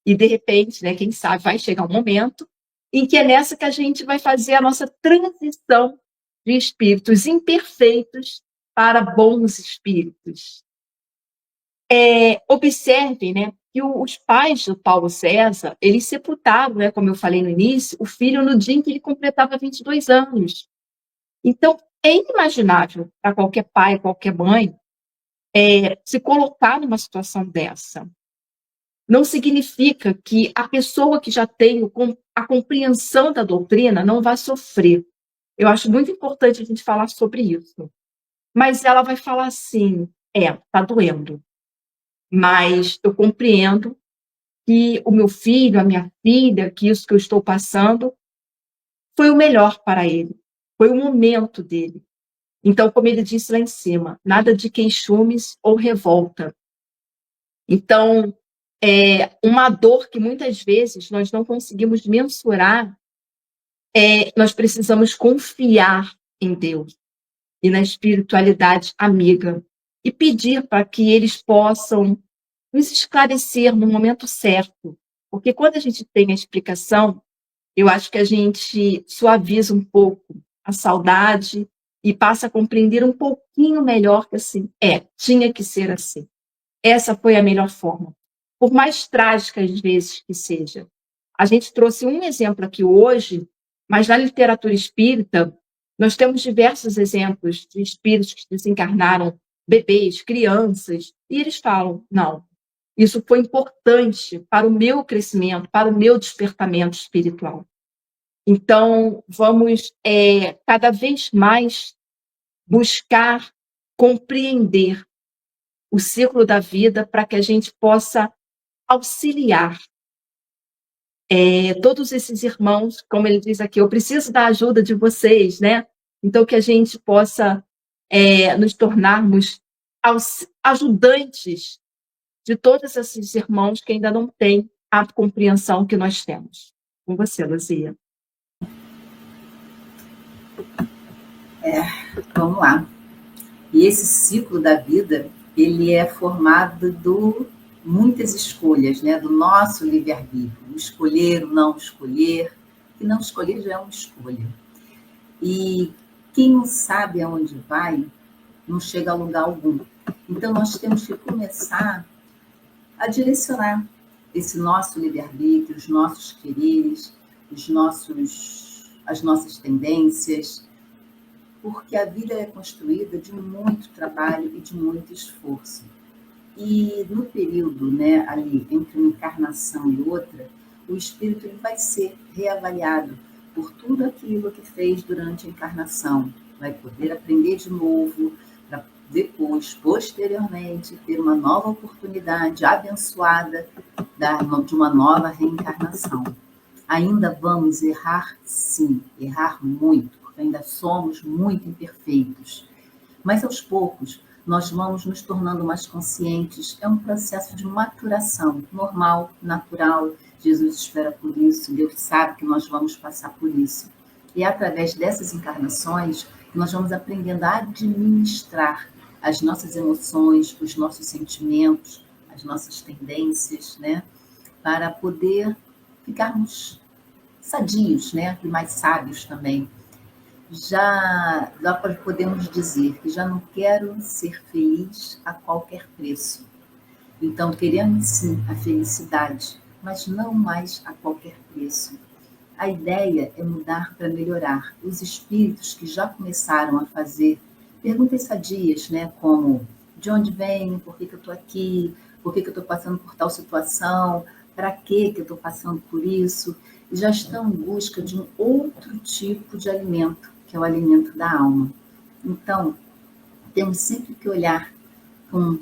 E, de repente, né, quem sabe, vai chegar um momento em que é nessa que a gente vai fazer a nossa transição de espíritos imperfeitos para bons espíritos. Observem, né, que os pais do Paulo César, eles sepultaram, né, como eu falei no início, o filho no dia em que ele completava 22 anos. Então, é inimaginável para qualquer pai, qualquer mãe, se colocar numa situação dessa. Não significa que a pessoa que já tem a compreensão da doutrina não vai sofrer. Eu acho muito importante a gente falar sobre isso. Mas ela vai falar assim, está doendo. Mas eu compreendo que o meu filho, a minha filha, que isso que eu estou passando, foi o melhor para ele. Foi o momento dele. Então, como ele disse lá em cima, nada de queixumes ou revolta. Então, uma dor que muitas vezes nós não conseguimos mensurar, nós precisamos confiar em Deus e na espiritualidade amiga. e pedir para que eles possam nos esclarecer no momento certo. Porque quando a gente tem a explicação, eu acho que a gente suaviza um pouco a saudade e passa a compreender um pouquinho melhor que assim, tinha que ser assim. Essa foi a melhor forma. Por mais trágica às vezes que seja. A gente trouxe um exemplo aqui hoje, mas na literatura espírita, nós temos diversos exemplos de espíritos que desencarnaram, bebês, crianças, e eles falam, não, isso foi importante para o meu crescimento, para o meu despertamento espiritual. Então, vamos cada vez mais buscar compreender o ciclo da vida para que a gente possa auxiliar todos esses irmãos, como ele diz aqui, eu preciso da ajuda de vocês, né? Então, que a gente possa nos tornarmos ajudantes de todos esses irmãos que ainda não têm a compreensão que nós temos. Com você, Luzia. Vamos lá. E esse ciclo da vida, ele é formado de muitas escolhas, né? Do nosso livre-arbítrio. O escolher, o não escolher. E não escolher já é uma escolha. E quem não sabe aonde vai, não chega a lugar algum. Então, nós temos que começar a direcionar esse nosso livre-arbítrio, os nossos quereres, as nossas tendências, porque a vida é construída de muito trabalho e de muito esforço. E no período, né, ali entre uma encarnação e outra, o espírito ele vai ser reavaliado por tudo aquilo que fez durante a encarnação. Vai poder aprender de novo, para depois, posteriormente, ter uma nova oportunidade abençoada de uma nova reencarnação. Ainda vamos errar, sim, errar muito, porque ainda somos muito imperfeitos. Mas, aos poucos, nós vamos nos tornando mais conscientes. É um processo de maturação, normal, natural. Jesus espera por isso, Deus sabe que nós vamos passar por isso. E é através dessas encarnações que nós vamos aprendendo a administrar as nossas emoções, os nossos sentimentos, as nossas tendências, né? Para poder ficarmos sadios, né? E mais sábios também. Já podemos dizer que já não quero ser feliz a qualquer preço. Então, queremos sim a felicidade, mas não mais a qualquer preço. A ideia é mudar para melhorar. Os espíritos que já começaram a fazer perguntas sadias, né? Como, de onde venho? Por que eu estou aqui? Por que eu estou passando por tal situação? Para que eu estou passando por isso? E já estão em busca de um outro tipo de alimento, que é o alimento da alma. Então, temos sempre que olhar com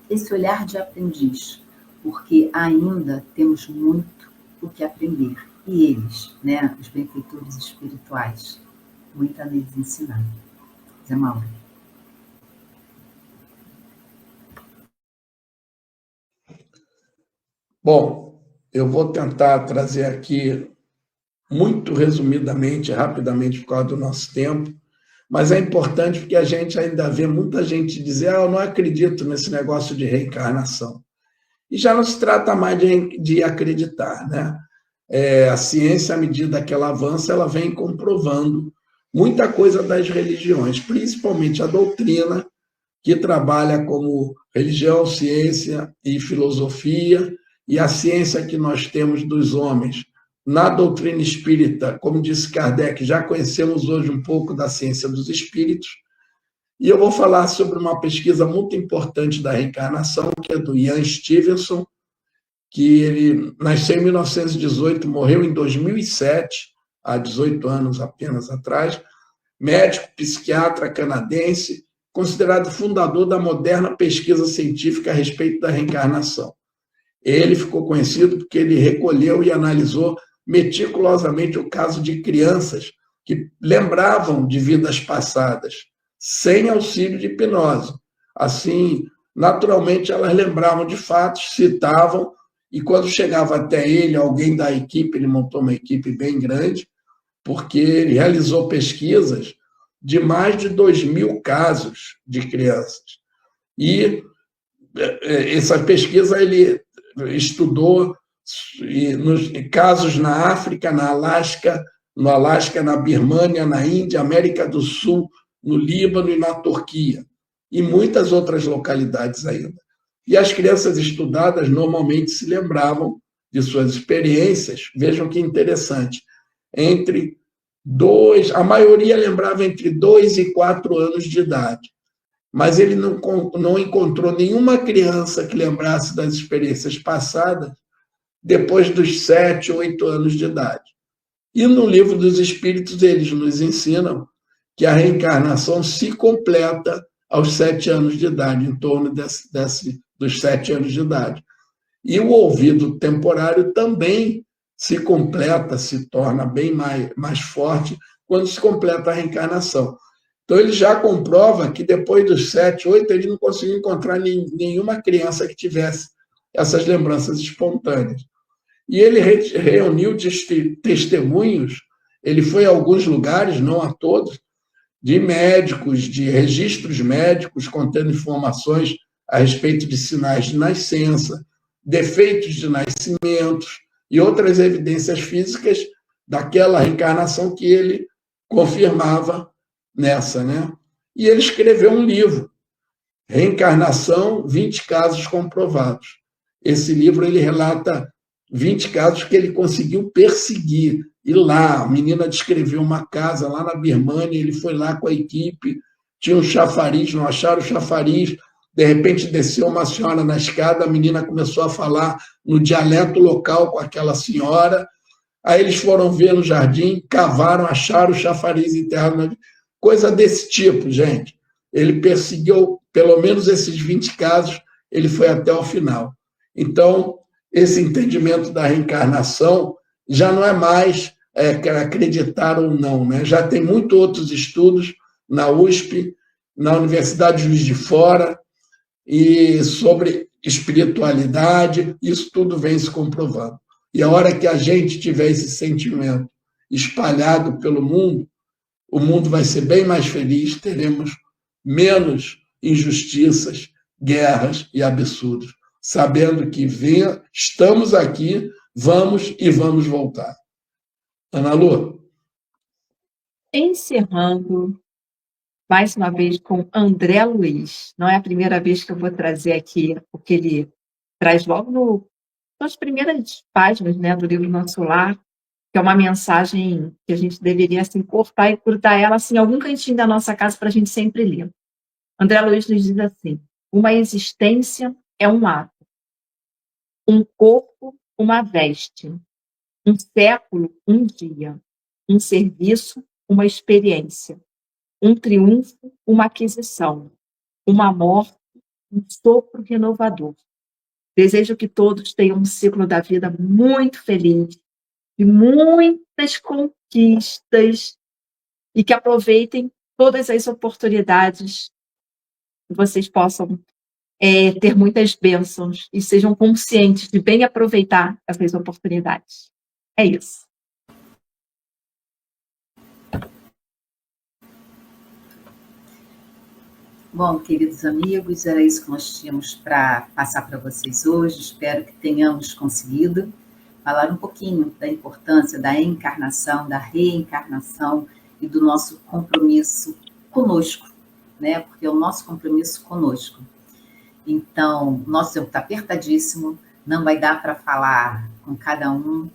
esse olhar de aprendiz, porque ainda temos muito o que aprender. E eles, né, os benfeitores espirituais, muito a nos ensinar. Zé Mauro. Bom, eu vou tentar trazer aqui, muito resumidamente, rapidamente, por causa do nosso tempo, mas é importante porque a gente ainda vê muita gente dizer eu não acredito nesse negócio de reencarnação. E já não se trata mais de acreditar, né? A ciência, à medida que ela avança, ela vem comprovando muita coisa das religiões, principalmente a doutrina, que trabalha como religião, ciência e filosofia, e a ciência que nós temos dos homens na doutrina espírita, como disse Kardec, já conhecemos hoje um pouco da ciência dos espíritos, e eu vou falar sobre uma pesquisa muito importante da reencarnação, que é do Ian Stevenson, que ele nasceu em 1918, morreu em 2007, há 18 anos apenas atrás, médico, psiquiatra canadense, considerado fundador da moderna pesquisa científica a respeito da reencarnação. Ele ficou conhecido porque ele recolheu e analisou meticulosamente o caso de crianças que lembravam de vidas passadas, sem auxílio de hipnose. Assim, naturalmente, elas lembravam de fatos, citavam, e quando chegava até ele, alguém da equipe, ele montou uma equipe bem grande, porque ele realizou pesquisas de mais de 2.000 casos de crianças. E essa pesquisa ele estudou nos casos na África, no Alasca, na Birmânia, na Índia, América do Sul, no Líbano e na Turquia, e muitas outras localidades ainda. E as crianças estudadas normalmente se lembravam de suas experiências, vejam que interessante, a maioria lembrava entre 2 e 4 anos de idade, mas ele não encontrou nenhuma criança que lembrasse das experiências passadas depois dos 7, 8 anos de idade. E no Livro dos Espíritos, eles nos ensinam que a reencarnação se completa aos 7 anos de idade, em torno dos 7 anos de idade. E o ouvido temporário também se completa, se torna bem mais forte quando se completa a reencarnação. Então, ele já comprova que depois dos 7, 8, ele não conseguiu encontrar nenhuma criança que tivesse essas lembranças espontâneas. E ele reuniu testemunhos, ele foi a alguns lugares, não a todos, de médicos, de registros médicos contendo informações a respeito de sinais de nascença, defeitos de nascimentos e outras evidências físicas daquela reencarnação que ele confirmava nessa, né? E ele escreveu um livro, Reencarnação, 20 casos comprovados. Esse livro ele relata 20 casos que ele conseguiu perseguir. E lá, a menina descreveu uma casa lá na Birmânia, ele foi lá com a equipe, tinha um chafariz, não acharam o chafariz, de repente desceu uma senhora na escada, a menina começou a falar no dialeto local com aquela senhora, aí eles foram ver no jardim, cavaram, acharam o chafariz enterrado, coisa desse tipo, gente. Ele perseguiu pelo menos esses 20 casos, ele foi até o final. Então, esse entendimento da reencarnação já não é mais acreditar ou não, né? Já tem muitos outros estudos na USP, na Universidade Juiz de Fora, e sobre espiritualidade, isso tudo vem se comprovando. E a hora que a gente tiver esse sentimento espalhado pelo mundo, o mundo vai ser bem mais feliz, teremos menos injustiças, guerras e absurdos, sabendo que estamos aqui, vamos e vamos voltar. Ana Lu? Encerrando mais uma vez com André Luiz. Não é a primeira vez que eu vou trazer aqui o que ele traz logo nas primeiras páginas, né, do livro Nosso Lar, que é uma mensagem que a gente deveria assim, cortar e grudar ela assim, em algum cantinho da nossa casa para a gente sempre ler. André Luiz nos diz assim: uma existência é um ato, um corpo, uma veste, um século, um dia, um serviço, uma experiência, um triunfo, uma aquisição, uma morte, um sopro renovador. Desejo que todos tenham um ciclo da vida muito feliz, de muitas conquistas, e que aproveitem todas as oportunidades, que vocês possam ter muitas bênçãos e sejam conscientes de bem aproveitar essas oportunidades. É isso. Bom, queridos amigos, era isso que nós tínhamos para passar para vocês hoje. Espero que tenhamos conseguido falar um pouquinho da importância da encarnação, da reencarnação e do nosso compromisso conosco, né? Porque é o nosso compromisso conosco. Então, nosso tempo está apertadíssimo, não vai dar para falar com cada um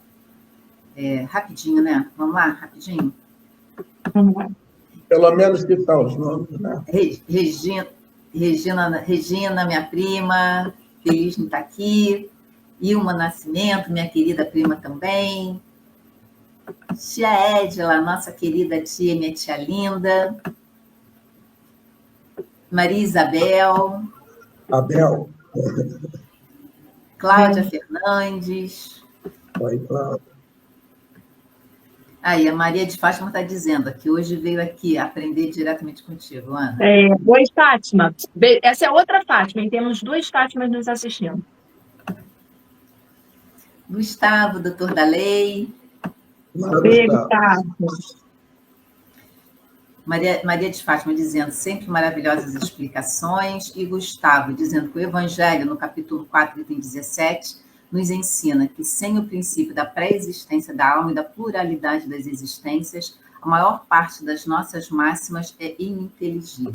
rapidinho, né? Vamos lá, rapidinho? Vamos lá. Pelo menos citar os nomes, né? Regina, minha prima, feliz de estar aqui. Ilma Nascimento, minha querida prima também. Tia Edila, nossa querida tia, minha tia linda. Maria Isabel. Abel. Cláudia Fernandes. Oi, Cláudia. Aí, a Maria de Fátima está dizendo que hoje veio aqui aprender diretamente contigo, Ana. Oi, Fátima. Essa é outra Fátima, e temos 2 Fátimas nos assistindo. Gustavo, doutor da lei. Gustavo. Maria de Fátima dizendo sempre maravilhosas explicações, e Gustavo dizendo que o Evangelho, no capítulo 4, item 17, nos ensina que sem o princípio da pré-existência da alma e da pluralidade das existências, a maior parte das nossas máximas é ininteligível.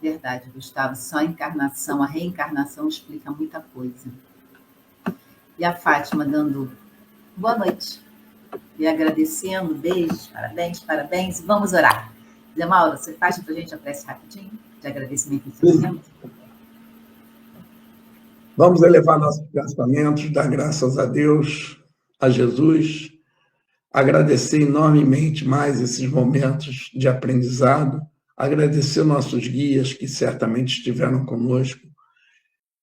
Verdade, Gustavo, só a encarnação, a reencarnação explica muita coisa. E a Fátima dando boa noite e agradecendo, beijos, parabéns, parabéns, e vamos orar. Zé Mauro, você faz para a gente a prece rapidinho, de agradecimento e encerramento? Vamos elevar nossos pensamentos, dar graças a Deus, a Jesus, agradecer enormemente mais esses momentos de aprendizado, agradecer nossos guias que certamente estiveram conosco,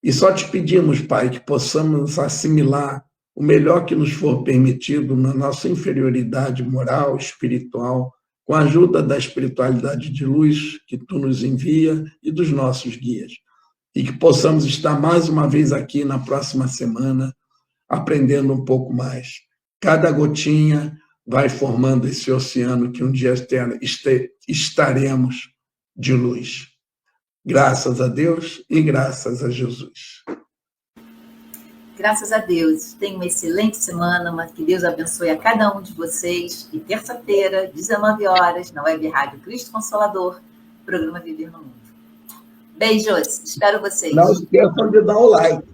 e só te pedimos, Pai, que possamos assimilar o melhor que nos for permitido na nossa inferioridade moral, espiritual, com a ajuda da espiritualidade de luz que Tu nos envia e dos nossos guias. E que possamos estar mais uma vez aqui na próxima semana, aprendendo um pouco mais. Cada gotinha vai formando esse oceano que um dia estaremos de luz. Graças a Deus e graças a Jesus. Graças a Deus. Tenha uma excelente semana, mas que Deus abençoe a cada um de vocês. E terça-feira, 19 horas, na Web Rádio Cristo Consolador, programa Viver no Mundo. Beijos, espero vocês. Não esqueçam de dar o like.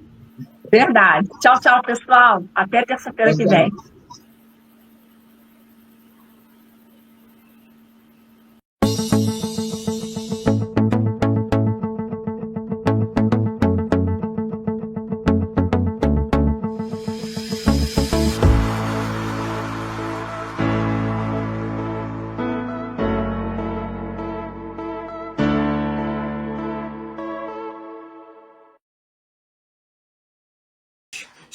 Verdade. Tchau, tchau, pessoal. Até terça-feira que vem.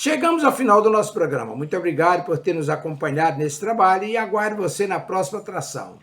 Chegamos ao final do nosso programa. Muito obrigado por ter nos acompanhado nesse trabalho e aguardo você na próxima atração.